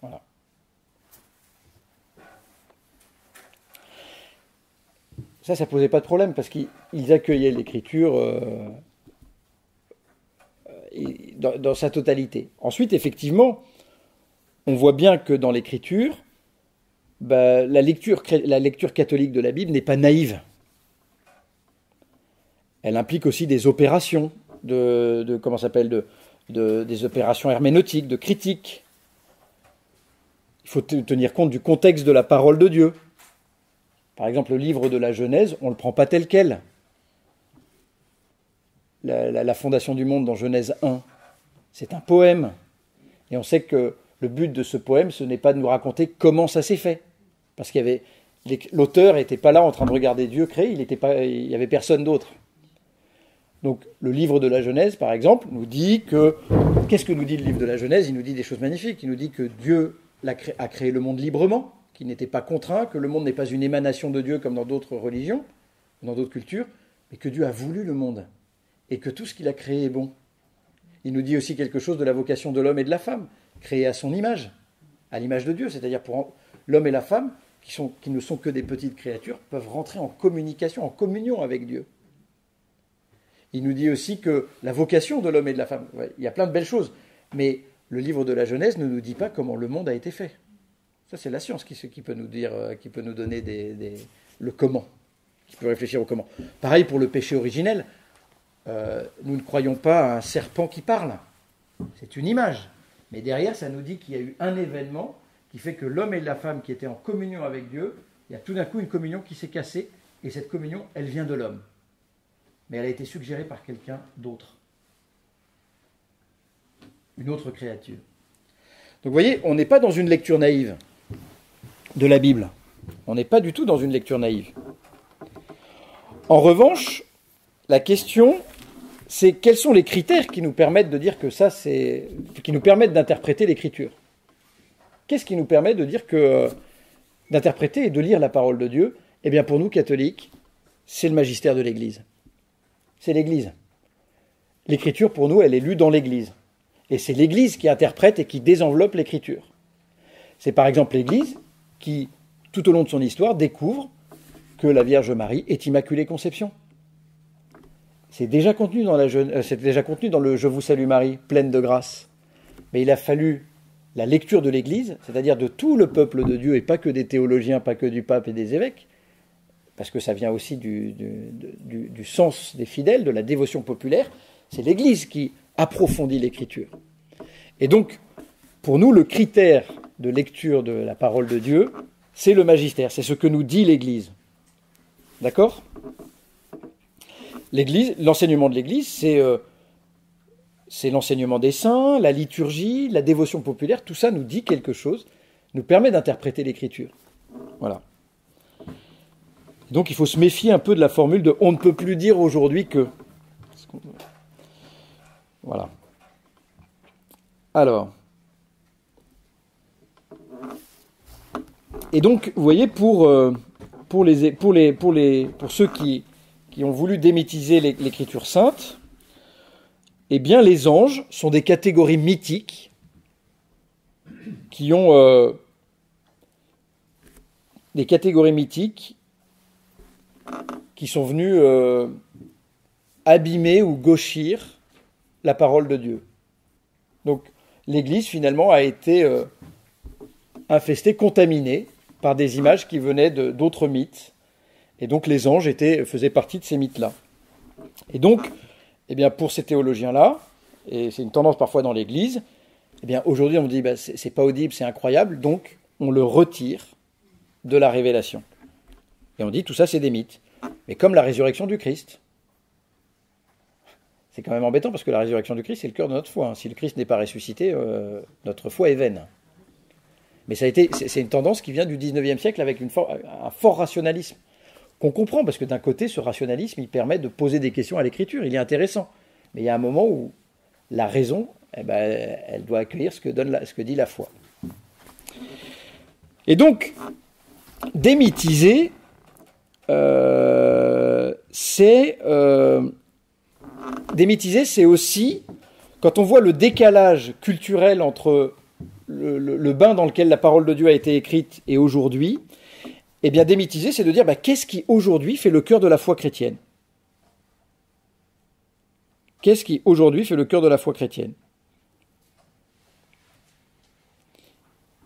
Voilà. Ça ne posait pas de problème parce qu'ils accueillaient l'Écriture dans sa totalité. Ensuite, effectivement, on voit bien que dans l'Écriture, la lecture catholique de la Bible n'est pas naïve. Elle implique aussi des opérations des opérations herméneutiques, de critique. Il faut tenir compte du contexte de la parole de Dieu. Par exemple, le livre de la Genèse, on ne le prend pas tel quel. La fondation du monde dans Genèse 1, c'est un poème. Et on sait que le but de ce poème, ce n'est pas de nous raconter comment ça s'est fait. Parce l'auteur n'était pas là en train de regarder Dieu créer, il n'y avait personne d'autre. Donc le livre de la Genèse, par exemple, nous dit que... Qu'est-ce que nous dit le livre de la Genèse ? Il nous dit des choses magnifiques. Il nous dit que Dieu a créé le monde librement, qui n'était pas contraint, que le monde n'est pas une émanation de Dieu comme dans d'autres religions, dans d'autres cultures, mais que Dieu a voulu le monde et que tout ce qu'il a créé est bon. Il nous dit aussi quelque chose de la vocation de l'homme et de la femme, créés à son image, à l'image de Dieu, c'est-à-dire pour l'homme et la femme, qui ne sont que des petites créatures, peuvent rentrer en communication, en communion avec Dieu. Il nous dit aussi que la vocation de l'homme et de la femme, il y a plein de belles choses, mais le livre de la Genèse ne nous dit pas comment le monde a été fait. Ça, c'est la science qui peut nous dire, qui peut nous donner le comment, qui peut réfléchir au comment. Pareil pour le péché originel. Nous ne croyons pas à un serpent qui parle. C'est une image. Mais derrière, ça nous dit qu'il y a eu un événement qui fait que l'homme et la femme qui étaient en communion avec Dieu, il y a tout d'un coup une communion qui s'est cassée, et cette communion, elle vient de l'homme. Mais elle a été suggérée par quelqu'un d'autre. Une autre créature. Donc vous voyez, on n'est pas dans une lecture naïve de la Bible. On n'est pas du tout dans une lecture naïve. En revanche, la question, c'est quels sont les critères qui nous permettent de dire que ça, qui nous permettent d'interpréter l'Écriture. Qu'est-ce qui nous permet de dire d'interpréter et de lire la parole de Dieu? Eh bien, pour nous, catholiques, c'est le magistère de l'Église. C'est l'Église. L'Écriture, pour nous, elle est lue dans l'Église. Et c'est l'Église qui interprète et qui désenveloppe l'Écriture. C'est par exemple l'Église qui, tout au long de son histoire, découvre que la Vierge Marie est Immaculée Conception. C'est déjà contenu dans le « Je vous salue Marie, pleine de grâce ». Mais il a fallu la lecture de l'Église, c'est-à-dire de tout le peuple de Dieu, et pas que des théologiens, pas que du pape et des évêques, parce que ça vient aussi du sens des fidèles, de la dévotion populaire. C'est l'Église qui approfondit l'Écriture. Et donc, pour nous, le critère de lecture de la parole de Dieu, c'est le magistère, c'est ce que nous dit l'Église. D'accord ? L'Église, l'enseignement de l'Église, c'est l'enseignement des saints, la liturgie, la dévotion populaire, tout ça nous dit quelque chose, nous permet d'interpréter l'Écriture. Voilà. Donc il faut se méfier un peu de la formule de « on ne peut plus dire aujourd'hui que ». Voilà. Alors. Et donc, vous voyez, pour ceux qui ont voulu démythiser l'Écriture sainte, eh bien, les anges sont des catégories mythiques qui ont des catégories mythiques qui sont venus abîmer ou gauchir la parole de Dieu. Donc, l'Église, finalement, a été infestée, contaminée par des images qui venaient d'autres mythes. Et donc, les anges faisaient partie de ces mythes-là. Et donc, eh bien, pour ces théologiens-là, et c'est une tendance parfois dans l'Église, eh bien, aujourd'hui, on dit, c'est pas audible, c'est incroyable, donc on le retire de la révélation. Et on dit, tout ça, c'est des mythes. Mais comme la résurrection du Christ. C'est quand même embêtant, parce que la résurrection du Christ, c'est le cœur de notre foi. Si le Christ n'est pas ressuscité, notre foi est vaine. Mais c'est une tendance qui vient du 19e siècle avec un fort rationalisme, qu'on comprend, parce que d'un côté, ce rationalisme, il permet de poser des questions à l'Écriture, il est intéressant. Mais il y a un moment où la raison, elle doit accueillir ce que dit la foi. Et donc, démythiser, c'est aussi, quand on voit le décalage culturel entre le bain dans lequel la parole de Dieu a été écrite et aujourd'hui, eh bien, démythiser, c'est de dire, qu'est-ce qui aujourd'hui fait le cœur de la foi chrétienne ? Qu'est-ce qui aujourd'hui fait le cœur de la foi chrétienne ?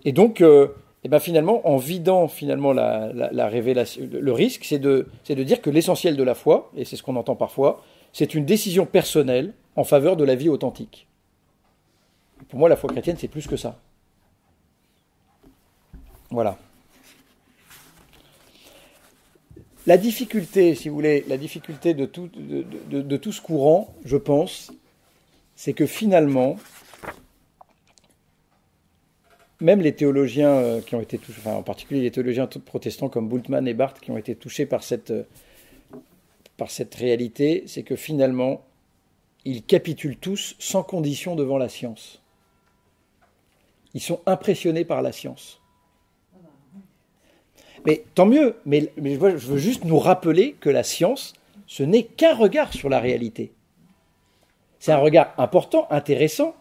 Et donc, finalement, en vidant la révélation, le risque, c'est de dire que l'essentiel de la foi, et c'est ce qu'on entend parfois, c'est une décision personnelle en faveur de la vie authentique. Pour moi, la foi chrétienne, c'est plus que ça. Voilà. La difficulté, si vous voulez, de tout ce courant, je pense, c'est que finalement, même les théologiens qui ont été touchés, en particulier les théologiens protestants comme Bultmann et Barth qui ont été touchés par cette réalité, c'est que finalement, ils capitulent tous sans condition devant la science. Ils sont impressionnés par la science. Mais tant mieux, mais je veux juste nous rappeler que la science, ce n'est qu'un regard sur la réalité. C'est un regard important, intéressant,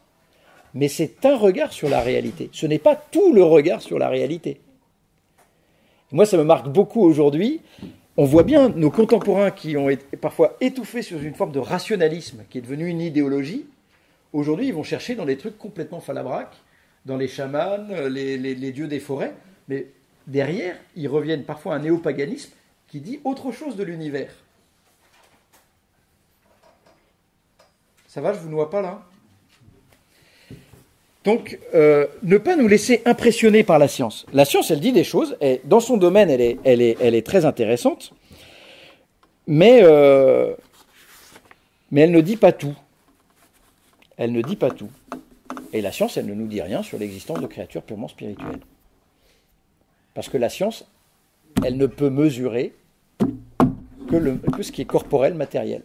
mais c'est un regard sur la réalité. Ce n'est pas tout le regard sur la réalité. Moi, ça me marque beaucoup aujourd'hui. On voit bien nos contemporains qui ont été parfois étouffés sur une forme de rationalisme qui est devenue une idéologie. Aujourd'hui, ils vont chercher dans des trucs complètement falabraques, dans les chamans, les dieux des forêts. Mais derrière, ils reviennent parfois à un néopaganisme qui dit autre chose de l'univers. Ça va, je ne vous noie pas là ? Donc, ne pas nous laisser impressionner par la science. La science, elle dit des choses, et dans son domaine, elle est très intéressante, mais elle ne dit pas tout. Elle ne dit pas tout. Et la science, elle ne nous dit rien sur l'existence de créatures purement spirituelles. Parce que la science, elle ne peut mesurer que ce qui est corporel, matériel.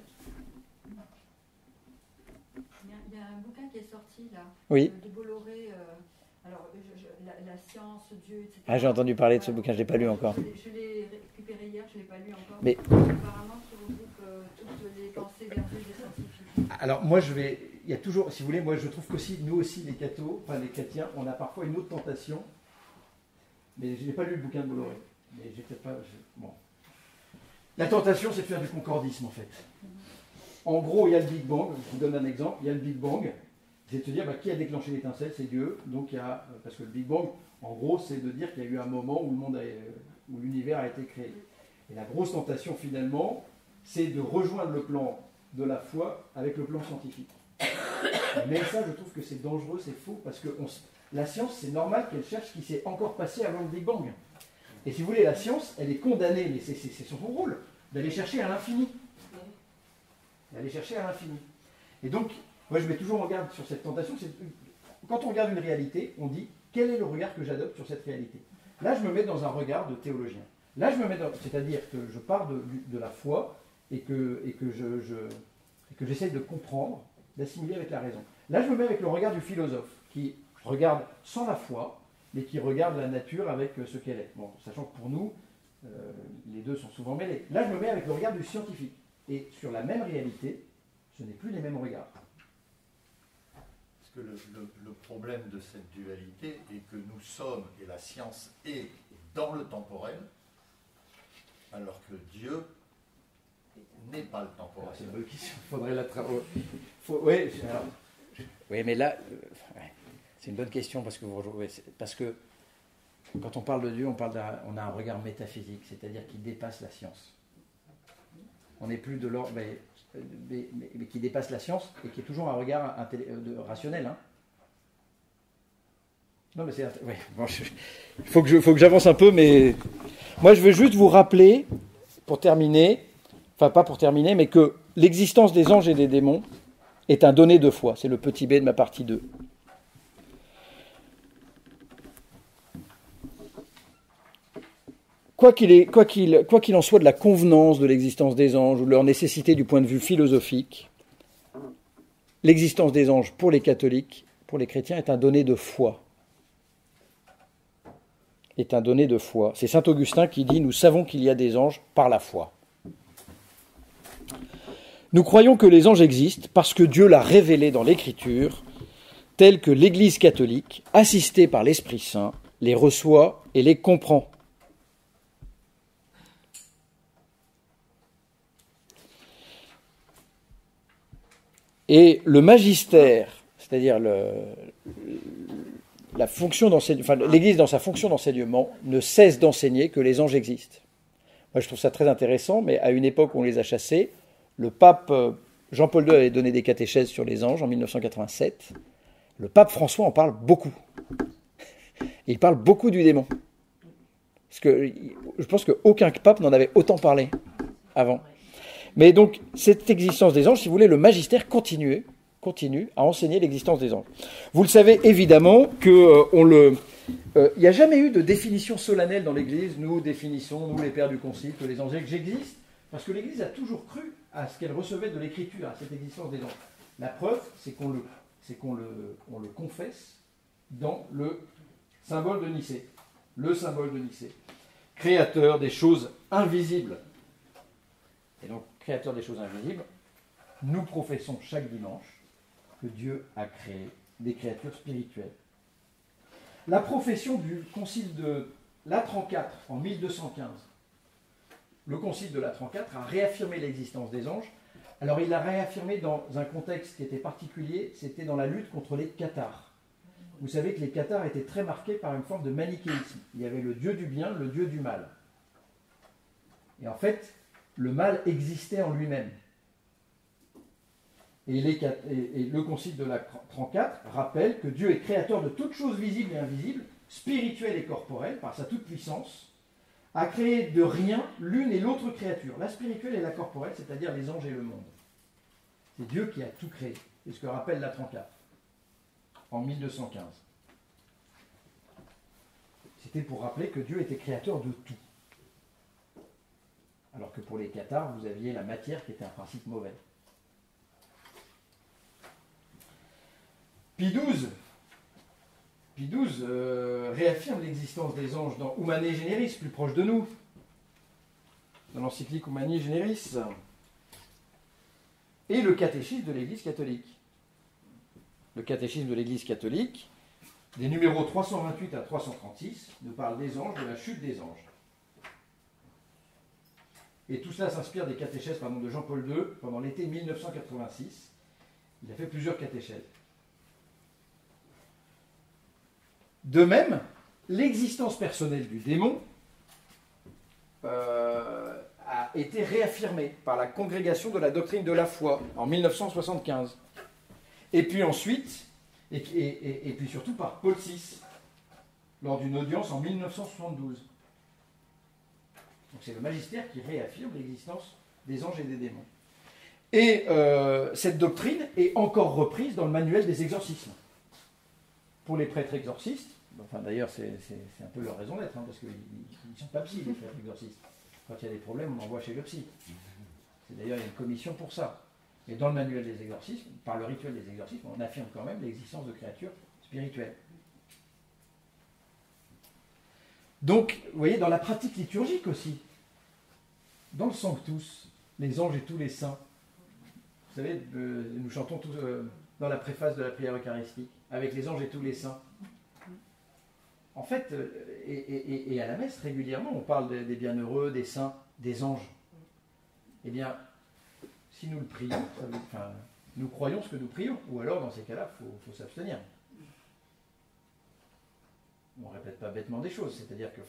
Il y a un bouquin qui est sorti là, Oui. de Bolloré, la science, Dieu, etc. Ah, j'ai entendu parler de ce bouquin, je ne l'ai pas lu encore. Je l'ai récupéré hier, je ne l'ai pas lu encore. Mais apparemment, qui regroupe toutes les pensées vertueuses des scientifiques. alors moi, il y a toujours, si vous voulez, moi je trouve qu'aussi, nous aussi les cathos, enfin les chrétiens, on a parfois une autre tentation, mais je n'ai pas lu le bouquin de Bolloré. Mais j'ai peut-être pas. Bon. La tentation, c'est de faire du concordisme en fait. En gros, il y a le Big Bang, je vous donne un exemple, il y a le Big Bang, c'est de se dire qui a déclenché l'étincelle, c'est Dieu, donc il y a, parce que le Big Bang, en gros, c'est de dire qu'il y a eu un moment où où l'univers a été créé. Et la grosse tentation finalement, c'est de rejoindre le plan de la foi avec le plan scientifique. Mais ça, je trouve que c'est dangereux, c'est faux, parce que la science, c'est normal qu'elle cherche ce qui s'est encore passé avant le Big Bang. Et si vous voulez, la science, elle est condamnée, mais c'est son rôle, d'aller chercher à l'infini. D'aller chercher à l'infini. Et donc, moi je mets toujours en garde sur cette tentation, quand on regarde une réalité, on dit, quel est le regard que j'adopte sur cette réalité ? Là, je me mets dans un regard de théologien. Là, je me mets c'est-à-dire que je pars de la foi et que j'essaie de comprendre, d'assimiler avec la raison. Là, je me mets avec le regard du philosophe, qui regarde sans la foi, mais qui regarde la nature avec ce qu'elle est. Bon, sachant que pour nous, les deux sont souvent mêlés. Là, je me mets avec le regard du scientifique. Et sur la même réalité, ce n'est plus les mêmes regards. Parce que le problème de cette dualité est que nous sommes, et la science est, dans le temporel, alors que Dieu n'est pas le temporel. C'est une bonne question, il faudrait la travailler. Oui, mais là, c'est une bonne question parce que quand on parle de Dieu, on a un regard métaphysique, c'est-à-dire qui dépasse la science. On n'est plus de l'ordre, mais qui dépasse la science et qui est toujours un regard rationnel. Hein. Non, mais c'est. Ouais, bon, il faut que j'avance un peu, mais moi je veux juste vous rappeler, pour terminer, enfin pas pour terminer, mais que l'existence des anges et des démons est un donné de foi. C'est le petit b de ma partie 2. Quoi qu'il en soit de la convenance de l'existence des anges ou de leur nécessité du point de vue philosophique, l'existence des anges pour les catholiques, pour les chrétiens, est un donné de foi. Est un donné de foi. C'est saint Augustin qui dit « Nous savons qu'il y a des anges par la foi ». Nous croyons que les anges existent parce que Dieu l'a révélé dans l'Écriture, tel que l'Église catholique, assistée par l'Esprit Saint, les reçoit et les comprend. Et le magistère, c'est-à-dire la fonction l'Église dans sa fonction d'enseignement, ne cesse d'enseigner que les anges existent. Moi, je trouve ça très intéressant, mais à une époque où on les a chassés, le pape Jean-Paul II avait donné des catéchèses sur les anges en 1987. Le pape François en parle beaucoup. Et il parle beaucoup du démon. Parce que je pense qu'aucun pape n'en avait autant parlé avant. Mais donc, cette existence des anges, si vous voulez, le magistère continue à enseigner l'existence des anges. Vous le savez évidemment il n'y a jamais eu de définition solennelle dans l'Église. Nous définissons, nous les pères du Concile, que les anges existent, parce que l'Église a toujours cru à ce qu'elle recevait de l'Écriture, à cette existence des anges. La preuve, c'est qu'on le confesse dans le symbole de Nicée. Le symbole de Nicée. créateur des choses invisibles. Et donc, créateur des choses invisibles, nous professons chaque dimanche que Dieu a créé des créatures spirituelles. La profession du concile de Latran IV en 1215, le concile de Latran IV a réaffirmé l'existence des anges. Alors il l'a réaffirmé dans un contexte qui était particulier, c'était dans la lutte contre les cathares. Vous savez que les cathares étaient très marqués par une forme de manichéisme. Il y avait le dieu du bien, le dieu du mal. Et en fait, le mal existait en lui-même. Et le concile de Latran IV rappelle que Dieu est créateur de toutes choses visibles et invisibles, spirituelles et corporelles, par sa toute-puissance, a créé de rien l'une et l'autre créature, la spirituelle et la corporelle, c'est-à-dire les anges et le monde. C'est Dieu qui a tout créé. C'est ce que rappelle Latran IV, en 1215. C'était pour rappeler que Dieu était créateur de tout. Alors que pour les cathares, vous aviez la matière qui était un principe mauvais. Pie XII réaffirme l'existence des anges dans Humanae Generis, plus proche de nous, dans l'encyclique Humanae Generis, et le catéchisme de l'Église catholique. Le catéchisme de l'Église catholique, des numéros 328 à 336, nous parle des anges, de la chute des anges. Et tout cela s'inspire des catéchèses de Jean-Paul II pendant l'été 1986. Il a fait plusieurs catéchèses. De même, l'existence personnelle du démon a été réaffirmée par la Congrégation de la doctrine de la foi en 1975. Et puis ensuite, et puis surtout par Paul VI, lors d'une audience en 1972. Donc c'est le magistère qui réaffirme l'existence des anges et des démons. Et cette doctrine est encore reprise dans le manuel des exorcismes. Pour les prêtres exorcistes, enfin d'ailleurs c'est un peu leur raison d'être, parce qu'ils ne sont pas psy, les prêtres exorcistes. Quand il y a des problèmes, on envoie chez le psy. D'ailleurs, il y a une commission pour ça. Et dans le manuel des exorcismes, par le rituel des exorcismes, on affirme quand même l'existence de créatures spirituelles. Donc, vous voyez, dans la pratique liturgique aussi, dans le Sanctus, les anges et tous les saints, vous savez, nous chantons tous dans la préface de la prière eucharistique, avec les anges et tous les saints. En fait, et à la messe, régulièrement, on parle des bienheureux, des saints, des anges. Eh bien, si nous le prions, nous croyons ce que nous prions, ou alors, dans ces cas-là, il faut s'abstenir. On ne répète pas bêtement des choses, c'est-à-dire que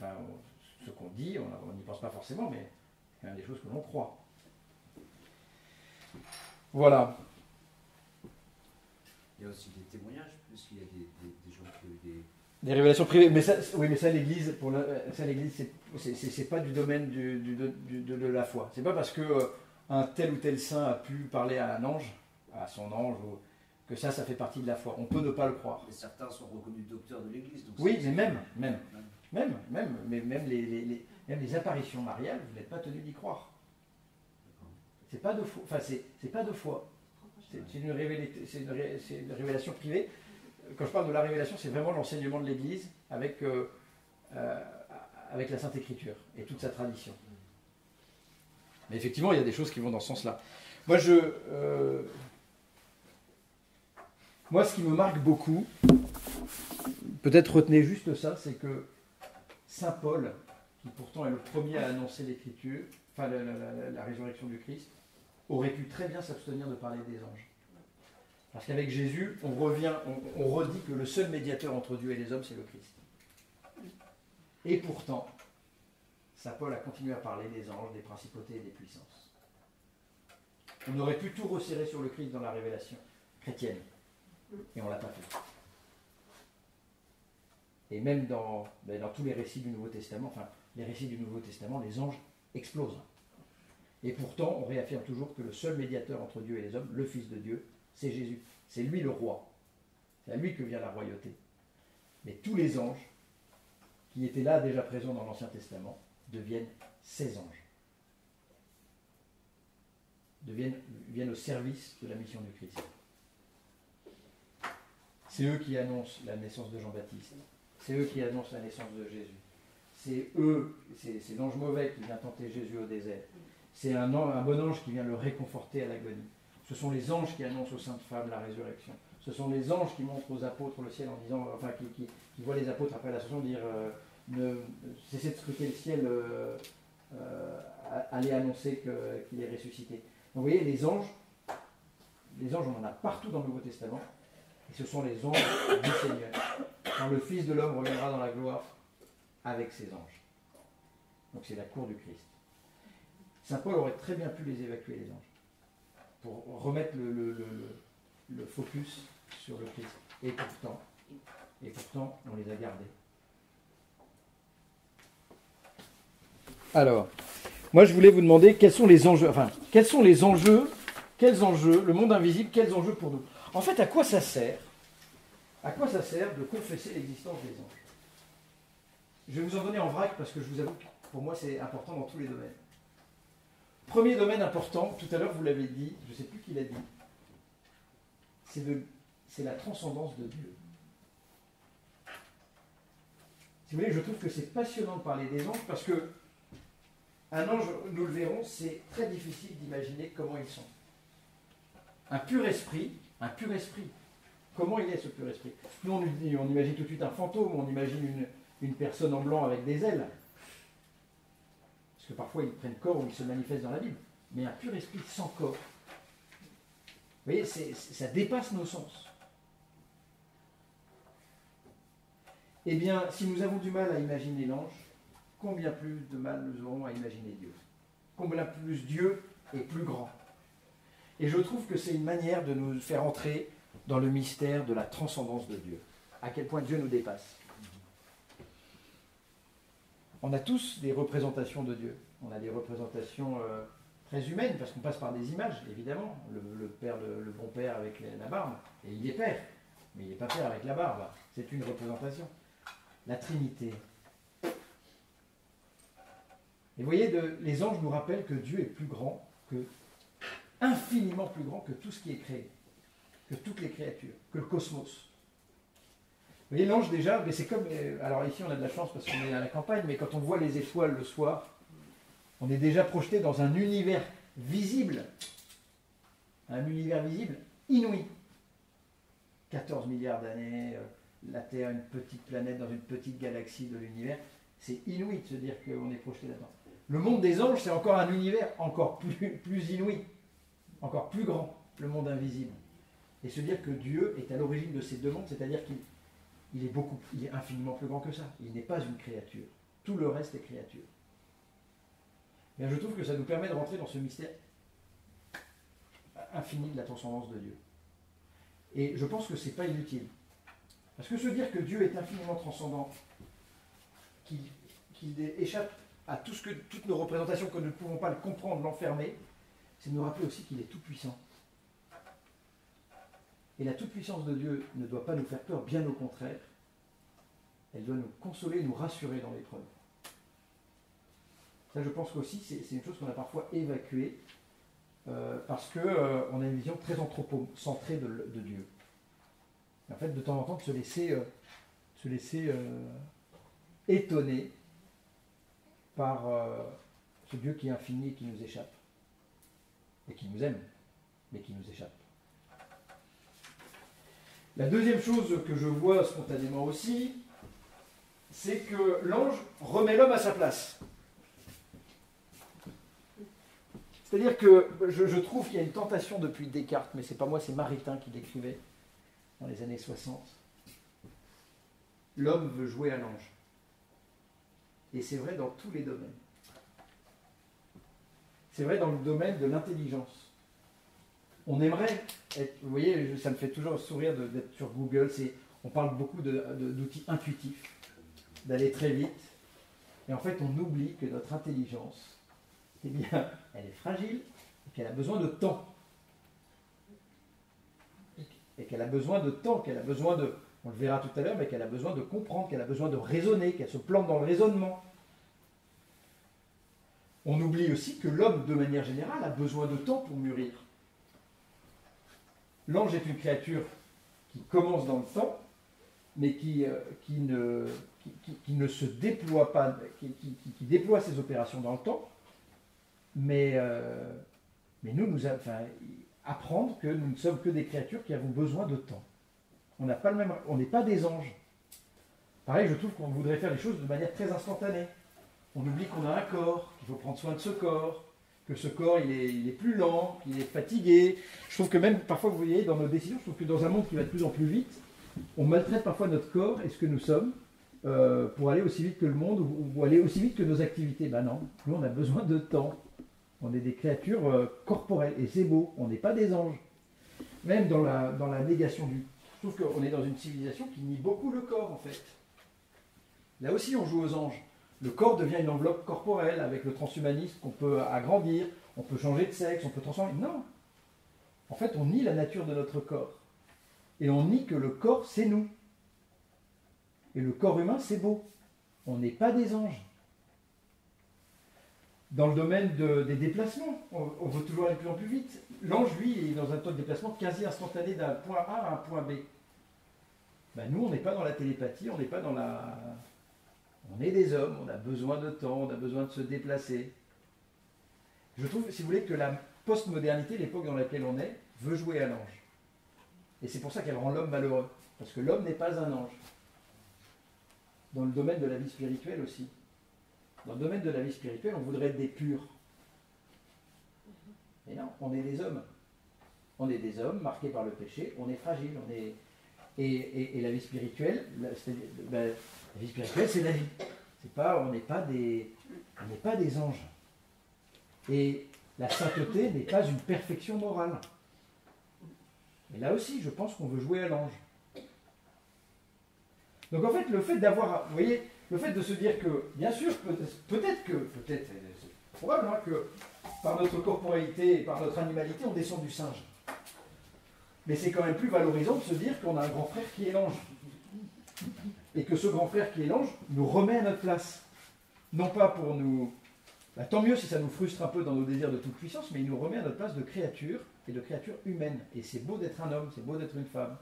ce qu'on dit, on n'y pense pas forcément, mais c'est quand même des choses que l'on croit. Voilà. Il y a aussi des témoignages, puisqu'il y a des gens qui ont eu des révélations privées, mais ça, oui, mais ça l'Église, c'est pas du domaine de la foi. C'est pas parce que un tel ou tel saint a pu parler à un ange, à son ange, que ça fait partie de la foi. On peut ne pas le croire. Et certains sont reconnus docteurs de l'Église. Oui, mais même les apparitions mariales, vous n'êtes pas tenu d'y croire. C'est pas de foi. Enfin, c'est pas de foi. C'est une révélation privée. Quand je parle de la révélation, c'est vraiment l'enseignement de l'Église avec la Sainte Écriture et toute sa tradition. Mais effectivement, il y a des choses qui vont dans ce sens-là. Moi, ce qui me marque beaucoup, peut-être retenez juste ça, c'est que Saint Paul, qui pourtant est le premier à annoncer l'Écriture, la résurrection du Christ, aurait pu très bien s'abstenir de parler des anges. Parce qu'avec Jésus, on redit que le seul médiateur entre Dieu et les hommes, c'est le Christ. Et pourtant, Saint Paul a continué à parler des anges, des principautés et des puissances. On aurait pu tout resserrer sur le Christ dans la révélation chrétienne. Et on ne l'a pas fait. Et même dans tous les récits du Nouveau Testament, les anges explosent. Et pourtant, on réaffirme toujours que le seul médiateur entre Dieu et les hommes, le Fils de Dieu, c'est Jésus. C'est lui le roi. C'est à lui que vient la royauté. Mais tous les anges qui étaient là déjà présents dans l'Ancien Testament deviennent ses anges. Viennent au service de la mission du Christ. C'est eux qui annoncent la naissance de Jean-Baptiste. C'est eux qui annoncent la naissance de Jésus. c'est eux, c'est l'ange mauvais qui vient tenter Jésus au désert. C'est un bon ange qui vient le réconforter à l'agonie. Ce sont les anges qui annoncent aux saintes femmes la résurrection. Ce sont les anges qui montrent aux apôtres le ciel en disant, enfin, qui voient les apôtres après l'ascension dire cessez de scruter le ciel, allez annoncer qu'il est ressuscité. Donc vous voyez, les anges, on en a partout dans le Nouveau Testament, et ce sont les anges du Seigneur. Quand le Fils de l'homme reviendra dans la gloire avec ses anges. Donc c'est la cour du Christ. Saint Paul aurait très bien pu les évacuer, les anges, pour remettre le focus sur le Christ. Et pourtant, on les a gardés. Alors, moi je voulais vous demander quels enjeux, le monde invisible, quels enjeux pour nous. En fait, à quoi ça sert de confesser l'existence des anges? Je vais vous en donner en vrac parce que je vous avoue que pour moi c'est important dans tous les domaines. Premier domaine important, tout à l'heure vous l'avez dit, je ne sais plus qui l'a dit, c'est la transcendance de Dieu. Si vous voulez, je trouve que c'est passionnant de parler des anges parce que un ange, nous le verrons, c'est très difficile d'imaginer comment ils sont. Un pur esprit, comment il est ce pur esprit? Nous on imagine tout de suite un fantôme, on imagine une personne en blanc avec des ailes. Parce que parfois ils prennent corps ou ils se manifestent dans la Bible. Mais un pur esprit sans corps, vous voyez, ça dépasse nos sens. Eh bien, si nous avons du mal à imaginer l'ange, combien plus de mal nous aurons à imaginer Dieu? Combien plus Dieu est plus grand? Et je trouve que c'est une manière de nous faire entrer dans le mystère de la transcendance de Dieu. À quel point Dieu nous dépasse. On a tous des représentations de Dieu. On a des représentations très humaines, parce qu'on passe par des images, évidemment. Le bon père avec la barbe, et il est père. Mais il n'est pas père avec la barbe. C'est une représentation. La Trinité. Et vous voyez, les anges nous rappellent que Dieu est plus grand, infiniment plus grand que tout ce qui est créé, que toutes les créatures, que le cosmos. Vous voyez, l'ange déjà, mais c'est comme... Alors ici on a de la chance parce qu'on est à la campagne, mais quand on voit les étoiles le soir, on est déjà projeté dans un univers visible. Un univers visible inouï. 14 milliards d'années, la Terre, une petite planète dans une petite galaxie de l'univers. C'est inouï de se dire qu'on est projeté là-dedans. Le monde des anges, c'est encore un univers encore plus inouï, encore plus grand, le monde invisible. Et se dire que Dieu est à l'origine de ces deux mondes, c'est-à-dire qu'il est infiniment plus grand que ça. Il n'est pas une créature. Tout le reste est créature. Mais je trouve que ça nous permet de rentrer dans ce mystère infini de la transcendance de Dieu. Et je pense que ce n'est pas inutile. Parce que se dire que Dieu est infiniment transcendant, qu'il échappe à toutes nos représentations, que nous ne pouvons pas le comprendre, l'enfermer, c'est de nous rappeler aussi qu'il est tout puissant. Et la toute-puissance de Dieu ne doit pas nous faire peur, bien au contraire. Elle doit nous consoler, nous rassurer dans l'épreuve. Ça, je pense qu'aussi, c'est une chose qu'on a parfois évacuée, parce qu'on a une vision très anthropocentrée de Dieu. Et en fait, de temps en temps, de se laisser étonner par ce Dieu qui est infini et qui nous échappe. Et qui nous aime, mais qui nous échappe. La deuxième chose que je vois spontanément aussi, c'est que l'ange remet l'homme à sa place. C'est-à-dire que je trouve qu'il y a une tentation depuis Descartes, mais c'est pas moi, c'est Maritain qui l'écrivait dans les années 60. L'homme veut jouer à l'ange. Et c'est vrai dans tous les domaines. C'est vrai dans le domaine de l'intelligence. On aimerait être, vous voyez, ça me fait toujours sourire d'être sur Google, on parle beaucoup d'outils intuitifs, d'aller très vite, et en fait on oublie que notre intelligence, eh bien, elle est fragile, et qu'elle a besoin de temps. Et qu'elle a besoin de temps, qu'elle a besoin de, on le verra tout à l'heure, mais qu'elle a besoin de comprendre, qu'elle a besoin de raisonner, qu'elle se plante dans le raisonnement. On oublie aussi que l'homme, de manière générale, a besoin de temps pour mûrir. L'ange est une créature qui commence dans le temps, mais qui ne se déploie pas, qui déploie ses opérations dans le temps, mais apprendre que nous ne sommes que des créatures qui avons besoin de temps. On n'est pas des anges. Pareil, je trouve qu'on voudrait faire les choses de manière très instantanée. On oublie qu'on a un corps, qu'il faut prendre soin de ce corps, que ce corps il est plus lent, qu'il est fatigué. Je trouve que même parfois, vous voyez, dans nos décisions, je trouve que dans un monde qui va de plus en plus vite, on maltraite parfois notre corps et ce que nous sommes pour aller aussi vite que le monde ou aller aussi vite que nos activités. Ben non, nous on a besoin de temps. On est des créatures corporelles et c'est beau, on n'est pas des anges. Même dans la négation du... Je trouve qu'on est dans une civilisation qui nie beaucoup le corps en fait. Là aussi on joue aux anges. Le corps devient une enveloppe corporelle avec le transhumanisme qu'on peut agrandir, on peut changer de sexe, on peut transformer. Non. En fait, on nie la nature de notre corps. Et on nie que le corps, c'est nous. Et le corps humain, c'est beau. On n'est pas des anges. Dans le domaine des déplacements, on veut toujours aller de plus en plus vite. L'ange, lui, est dans un temps de déplacement quasi instantané d'un point A à un point B. Ben, nous, on n'est pas dans la télépathie, on n'est pas dans la... On est des hommes, on a besoin de temps, on a besoin de se déplacer. Je trouve, si vous voulez, que la postmodernité, l'époque dans laquelle on est, veut jouer à l'ange. Et c'est pour ça qu'elle rend l'homme malheureux. Parce que l'homme n'est pas un ange. Dans le domaine de la vie spirituelle aussi. Dans le domaine de la vie spirituelle, on voudrait être des purs. Et non, on est des hommes. On est des hommes marqués par le péché, on est fragile, on est... Et la vie spirituelle, la vie spirituelle, c'est la vie. On n'est pas des anges. Et la sainteté n'est pas une perfection morale. Mais là aussi, je pense qu'on veut jouer à l'ange. Donc en fait, le fait d'avoir, vous voyez, le fait de se dire que, bien sûr, peut-être, c'est probable hein, que par notre corporalité et par notre animalité, on descend du singe. Mais c'est quand même plus valorisant de se dire qu'on a un grand frère qui est l'ange. Et que ce grand frère qui est l'ange nous remet à notre place. Non pas pour nous... Bah, tant mieux si ça nous frustre un peu dans nos désirs de toute puissance, mais il nous remet à notre place de créature et de créature humaine. Et c'est beau d'être un homme, c'est beau d'être une femme.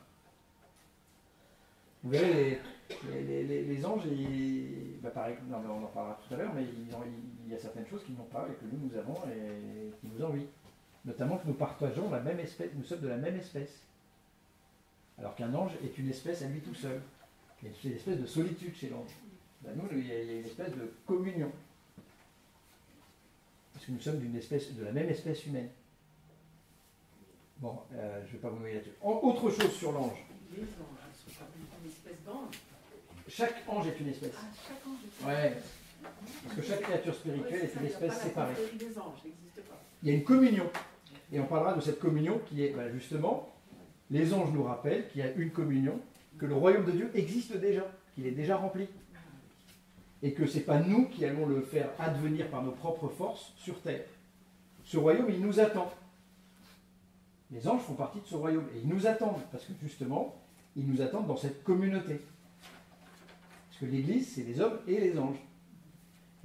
Vous verrez, les anges, pareil, non, on en parlera tout à l'heure, mais il y a certaines choses qu'ils n'ont pas et que nous avons et qui nous envient. Notamment que nous partageons la même espèce, nous sommes de la même espèce. Alors qu'un ange est une espèce à lui tout seul. Il y a une espèce de solitude chez l'ange. Ben nous, il y a une espèce de communion. Parce que nous sommes de la même espèce humaine. Bon, je ne vais pas vous noyer là-dessus. Autre chose sur l'ange. Les anges, ils sont pas une espèce d'ange. Chaque ange est une espèce. Ah, chaque ange est une Ouais. Parce que chaque créature spirituelle est une espèce séparée. Des anges, ça n'existe pas. Il y a une communion. Et on parlera de cette communion qui est, justement, les anges nous rappellent qu'il y a une communion, que le royaume de Dieu existe déjà, qu'il est déjà rempli. Et que ce n'est pas nous qui allons le faire advenir par nos propres forces sur terre. Ce royaume, il nous attend. Les anges font partie de ce royaume. Et ils nous attendent, parce que justement, ils nous attendent dans cette communauté. Parce que l'Église, c'est les hommes et les anges.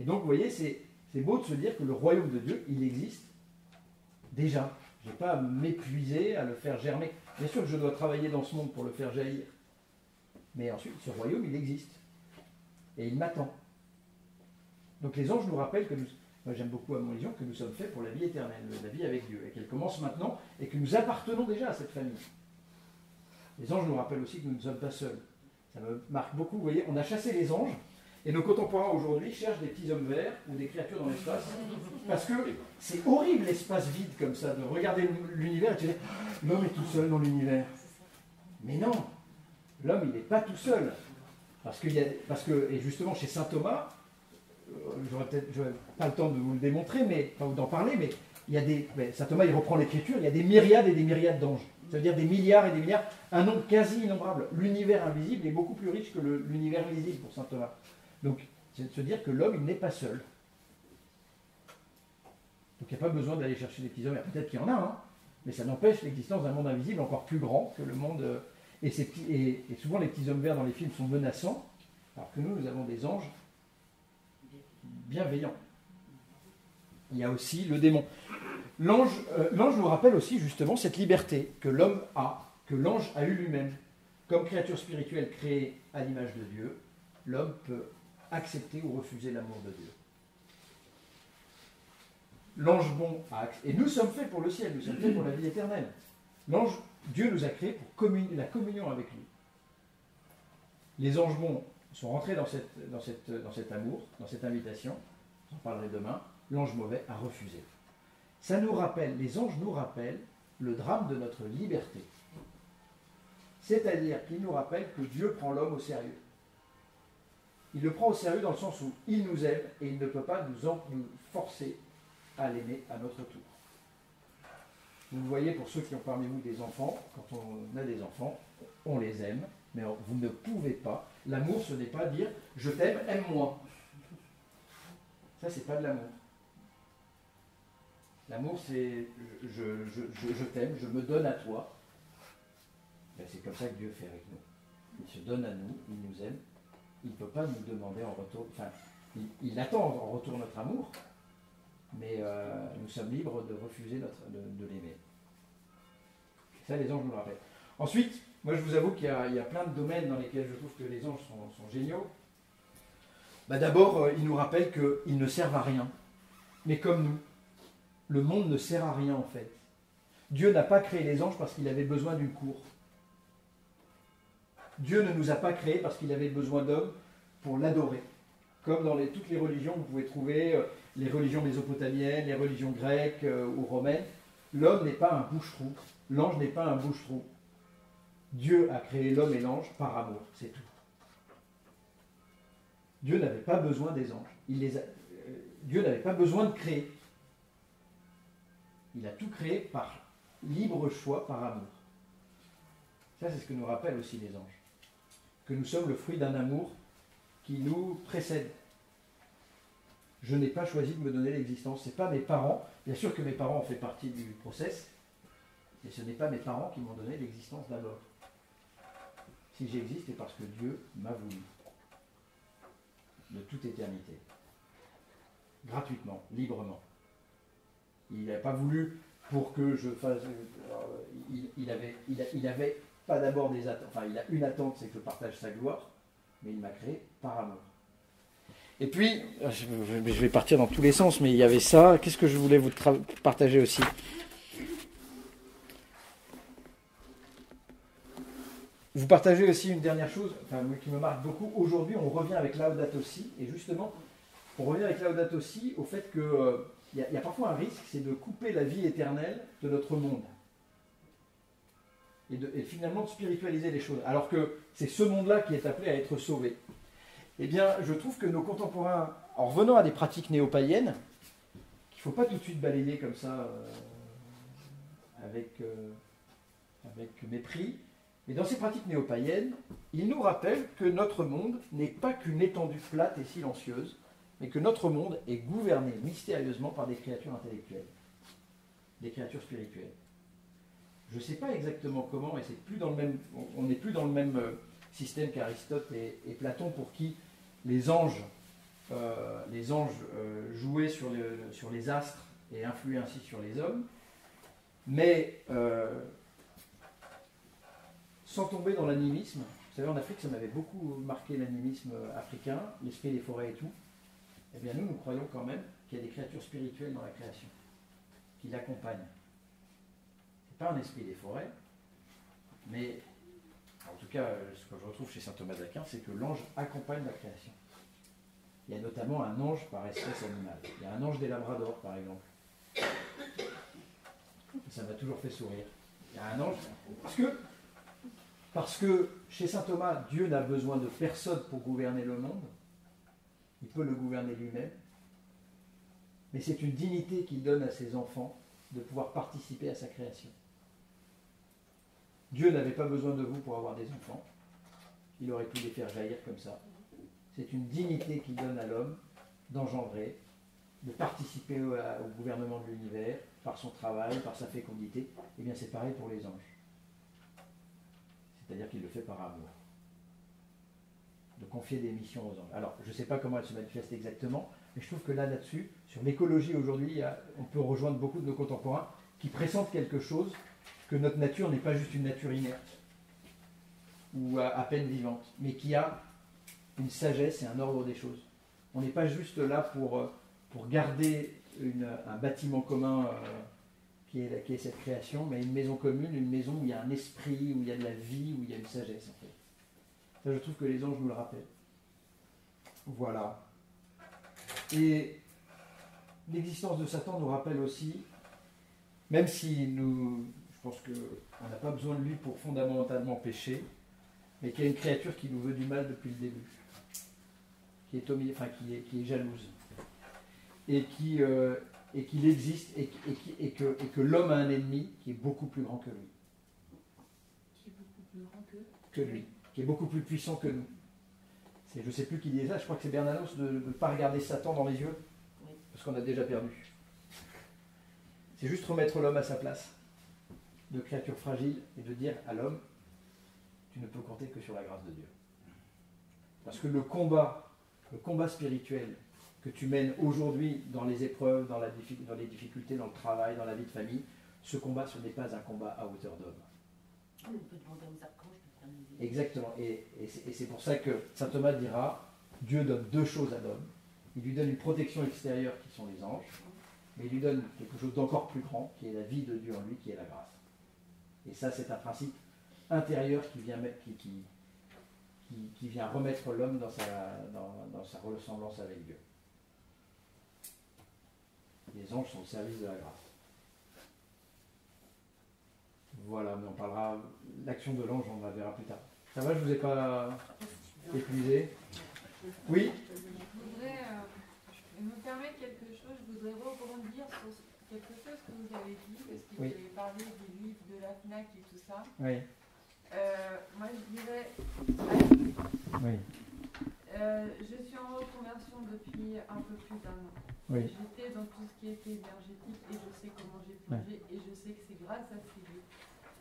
Et donc, vous voyez, c'est beau de se dire que le royaume de Dieu, il existe déjà. Je n'ai pas à m'épuiser, à le faire germer. Bien sûr que je dois travailler dans ce monde pour le faire jaillir. Mais ensuite, ce royaume, il existe. Et il m'attend. Donc les anges nous rappellent que moi j'aime beaucoup à mon religion, que nous sommes faits pour la vie éternelle, la vie avec Dieu, et qu'elle commence maintenant, et que nous appartenons déjà à cette famille. Les anges nous rappellent aussi que nous ne sommes pas seuls. Ça me marque beaucoup, vous voyez, on a chassé les anges, et nos contemporains aujourd'hui cherchent des petits hommes verts ou des créatures dans l'espace, parce que c'est horrible l'espace vide comme ça, de regarder l'univers et de se dire « l'homme est tout seul dans l'univers ». Mais non, l'homme il n'est pas tout seul. Parce que, et justement chez saint Thomas, j'aurais pas le temps de vous le démontrer, d'en parler, mais saint Thomas il reprend l'écriture, il y a des myriades et des myriades d'anges. Ça veut dire des milliards et des milliards, un nombre quasi innombrable. L'univers invisible est beaucoup plus riche que l'univers visible pour saint Thomas. Donc, c'est de se dire que l'homme, il n'est pas seul. Donc, il n'y a pas besoin d'aller chercher des petits hommes. Peut-être qu'il y en a, hein, mais ça n'empêche l'existence d'un monde invisible encore plus grand que le monde. Et souvent, les petits hommes verts dans les films sont menaçants, alors que nous avons des anges bienveillants. Il y a aussi le démon. L'ange nous rappelle aussi justement cette liberté que l'homme a, que l'ange a eu lui-même. comme créature spirituelle créée à l'image de Dieu, l'homme peut accepter ou refuser l'amour de Dieu. L'ange bon a accepté. Et nous sommes faits pour le ciel, nous sommes faits pour la vie éternelle. Dieu nous a créés pour la communion avec lui. Les anges bons sont rentrés dans cet amour, dans cette invitation, j'en parlerai demain. L'ange mauvais a refusé. Ça nous rappelle, les anges nous rappellent le drame de notre liberté. C'est-à-dire qu'ils nous rappellent que Dieu prend l'homme au sérieux. Il le prend au sérieux dans le sens où il nous aime et il ne peut pas nous forcer à l'aimer à notre tour. Vous voyez, pour ceux qui ont parmi vous des enfants, quand on a des enfants, on les aime, mais vous ne pouvez pas. L'amour, ce n'est pas dire « je t'aime, aime-moi ». Ça, c'est pas de l'amour. L'amour, c'est « je t'aime, je me donne à toi ». Ben, c'est comme ça que Dieu fait avec nous. Il se donne à nous, il nous aime. Il ne peut pas nous demander en retour, enfin, il attend en retour notre amour, mais nous sommes libres de refuser de l'aimer. Ça, les anges nous le rappellent. Ensuite, moi je vous avoue qu'il y a plein de domaines dans lesquels je trouve que les anges sont géniaux. Bah, d'abord, ils nous rappellent qu'ils ne servent à rien. Mais comme nous, le monde ne sert à rien en fait. Dieu n'a pas créé les anges parce qu'il avait besoin d'une cour. Dieu ne nous a pas créés parce qu'il avait besoin d'hommes pour l'adorer. Comme dans toutes les religions, vous pouvez trouver les religions mésopotamiennes, les religions grecques ou romaines. L'homme n'est pas un bouche-trou. L'ange n'est pas un bouche-trou. Dieu a créé l'homme et l'ange par amour, c'est tout. Dieu n'avait pas besoin des anges. Dieu n'avait pas besoin de créer. Il a tout créé par libre choix, par amour. Ça, c'est ce que nous rappellent aussi les anges. Que nous sommes le fruit d'un amour qui nous précède. Je n'ai pas choisi de me donner l'existence. Ce n'est pas mes parents. Bien sûr que mes parents ont fait partie du process, mais ce n'est pas mes parents qui m'ont donné l'existence d'abord. Si j'existe, c'est parce que Dieu m'a voulu. De toute éternité. Gratuitement, librement. Il n'a pas voulu pour que je fasse... Il avait pas d'abord des attentes. Enfin, il a une attente, c'est que je partage sa gloire, mais il m'a créé par amour. Et puis, je vais partir dans tous les sens, mais il y avait ça. Qu'est-ce que je voulais vous partager aussi ? Vous partagez aussi une dernière chose, qui me marque beaucoup. Aujourd'hui, on revient avec Laudato Si, et justement, on revient avec Laudato Si au fait que y a parfois un risque, c'est de couper la vie éternelle de notre monde. Et finalement de spiritualiser les choses. Alors que c'est ce monde-là qui est appelé à être sauvé. Eh bien, je trouve que nos contemporains, en revenant à des pratiques néo-païennes, qu'il ne faut pas tout de suite balayer comme ça, avec mépris, mais dans ces pratiques néo-païennes, ils nous rappellent que notre monde n'est pas qu'une étendue plate et silencieuse, mais que notre monde est gouverné mystérieusement par des créatures intellectuelles, des créatures spirituelles. Je ne sais pas exactement comment, et on n'est plus dans le même système qu'Aristote et Platon, pour qui les anges jouaient sur les astres et influaient ainsi sur les hommes, mais sans tomber dans l'animisme. Vous savez, en Afrique, ça m'avait beaucoup marqué l'animisme africain, l'esprit des forêts et tout. Eh bien, nous croyons quand même qu'il y a des créatures spirituelles dans la création, qui l'accompagnent. Ce n'est pas un esprit des forêts, mais en tout cas, ce que je retrouve chez saint Thomas d'Aquin, c'est que l'ange accompagne la création. Il y a notamment un ange par espèce animale. Il y a un ange des Labradors, par exemple. Ça m'a toujours fait sourire. Il y a un ange... Parce que chez saint Thomas, Dieu n'a besoin de personne pour gouverner le monde. Il peut le gouverner lui-même. Mais c'est une dignité qu'il donne à ses enfants de pouvoir participer à sa création. Dieu n'avait pas besoin de vous pour avoir des enfants. Il aurait pu les faire jaillir comme ça. C'est une dignité qu'il donne à l'homme d'engendrer, de participer au gouvernement de l'univers, par son travail, par sa fécondité. Eh bien, c'est pareil pour les anges. C'est-à-dire qu'il le fait par amour. De confier des missions aux anges. Alors, je ne sais pas comment elles se manifestent exactement, mais je trouve que là-dessus, sur l'écologie aujourd'hui, on peut rejoindre beaucoup de nos contemporains qui pressentent quelque chose, que notre nature n'est pas juste une nature inerte. ou à peine vivante, mais qui a une sagesse et un ordre des choses. On n'est pas juste là pour garder un bâtiment commun qui est cette création, mais une maison commune, une maison où il y a un esprit, où il y a de la vie, où il y a une sagesse en fait. Ça, je trouve que les anges nous le rappellent. Voilà. Et l'existence de Satan nous rappelle aussi, même si je pense qu'on n'a pas besoin de lui pour fondamentalement pécher, mais qu'il y a une créature qui nous veut du mal depuis le début, qui est jalouse, et qu'il existe, et que l'homme a un ennemi qui est beaucoup plus grand que lui. Qui est beaucoup plus grand Que lui, qui est beaucoup plus puissant que nous. Je ne sais plus qui disait ça, je crois que c'est Bernanos, de ne pas regarder Satan dans les yeux, Oui. parce qu'on a déjà perdu. C'est juste remettre l'homme à sa place, de créature fragile, et de dire à l'homme, tu ne peux compter que sur la grâce de Dieu. Parce que le combat spirituel que tu mènes aujourd'hui dans les épreuves, dans les difficultés, dans le travail, dans la vie de famille, ce combat, ce n'est pas un combat à hauteur d'homme. On peut demander aux archanges de faire nous aider. Exactement. Et c'est pour ça que saint Thomas dira, Dieu donne deux choses à l'homme. Il lui donne une protection extérieure qui sont les anges, mais il lui donne quelque chose d'encore plus grand, qui est la vie de Dieu en lui, qui est la grâce. Et ça, c'est un principe intérieur qui vient remettre l'homme dans sa ressemblance avec Dieu. Les anges sont au service de la grâce. Voilà, mais on parlera l'action de l'ange, on la verra plus tard. Ça va, je ne vous ai pas épuisé? Oui? Je me permets quelque chose, je voudrais rebondir sur quelque chose que vous avez dit, parce que Oui. vous avez parlé des livres de la FNAC et tout ça. Oui. Moi je dirais, Oui. je suis en reconversion depuis un peu plus d'1 an. Oui. J'étais dans tout ce qui était énergétique et je sais comment j'ai plongé et je sais que c'est grâce à ces livres.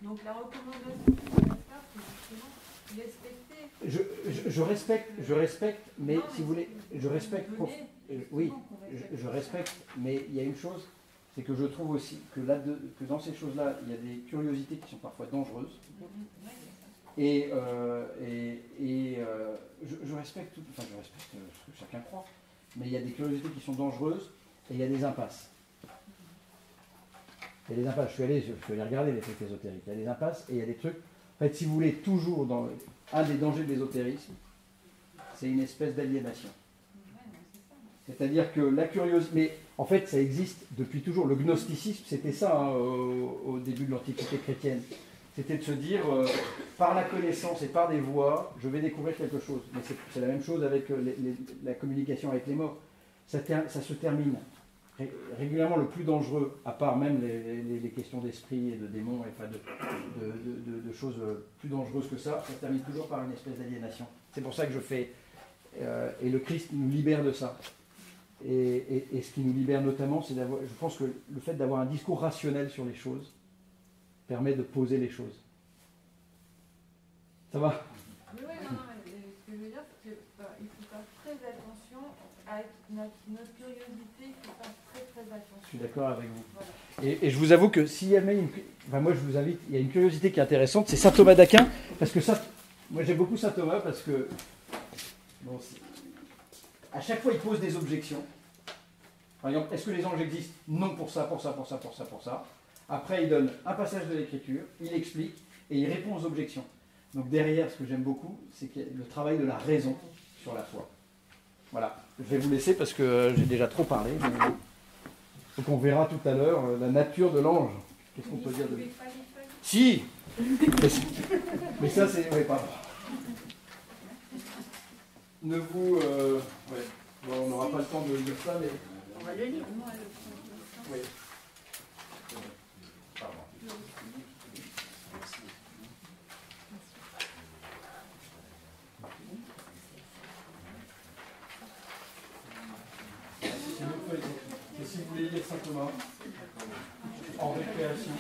Donc la recommandation que je voudrais faire, c'est justement respecter. Je respecte, mais Non, si vous voulez, je respecte. donner, Oui, justement, qu'on respecte je respecte, mais il y a une chose, c'est que je trouve aussi que dans ces choses-là, il y a des curiosités qui sont parfois dangereuses. Et je respecte tout, enfin je respecte ce que chacun croit, mais il y a des curiosités qui sont dangereuses et il y a des impasses. Il y a des impasses, je suis allé regarder les trucs ésotériques, il y a des impasses et il y a des trucs, en fait si vous voulez, toujours dans un des dangers de l'ésotérisme, c'est une espèce d'aliénation. C'est-à-dire que la curiosité, mais en fait ça existe depuis toujours, le gnosticisme c'était ça hein, au début de l'Antiquité chrétienne. C'était de se dire, par la connaissance et par des voies, je vais découvrir quelque chose. Mais c'est la même chose avec la communication avec les morts. Ça se termine. Régulièrement, le plus dangereux, à part même les questions d'esprit et de démons, enfin de choses plus dangereuses que ça se termine toujours par une espèce d'aliénation. C'est pour ça que je fais... et le Christ nous libère de ça. Et ce qui nous libère notamment, c'est d'avoir... Je pense que le fait d'avoir un discours rationnel sur les choses permet de poser les choses. Ça va? Oui, non, mais ce que je veux dire, c'est qu'il faut faire très attention à notre curiosité, il faut faire très très attention. Je suis d'accord avec vous. Voilà. Et je vous avoue que s'il y a moi je vous invite, il y a une curiosité qui est intéressante, c'est saint Thomas d'Aquin, parce que ça, moi j'aime beaucoup saint Thomas parce que bon, à chaque fois il pose des objections. Par exemple, est-ce que les anges existent? Non, pour ça, pour ça, pour ça, pour ça, pour ça. Après, il donne un passage de l'écriture, il explique et il répond aux objections. Donc derrière, ce que j'aime beaucoup, c'est le travail de la raison sur la foi. Voilà, je vais vous laisser parce que j'ai déjà trop parlé. Donc on verra tout à l'heure la nature de l'ange. Qu'est-ce qu'on peut dire de lui? Si. Mais ça, c'est... Oui, pardon. Ne vous... ouais. Bon, on n'aura pas le temps de lire ça, mais... On va le lire. Oui. Et si vous voulez lire simplement en récréation.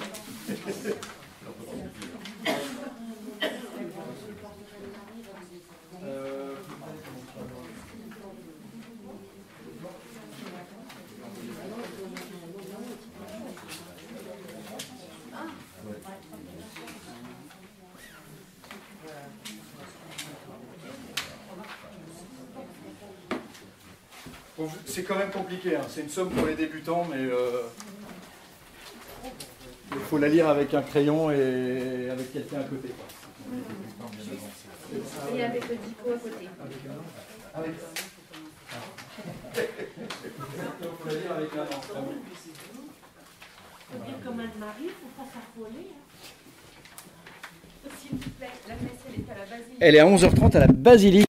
C'est quand même compliqué, hein. C'est une somme pour les débutants, mais il faut la lire avec un crayon et avec quelqu'un à côté. Et avec le dico à côté. Avec ça. Il faut la lire avec un enfant. Faut dire comme Anne-Marie, il ne faut pas s'affoler. S'il vous plaît, la messe, elle est à la basilique. Elle est à 11h30 à la basilique.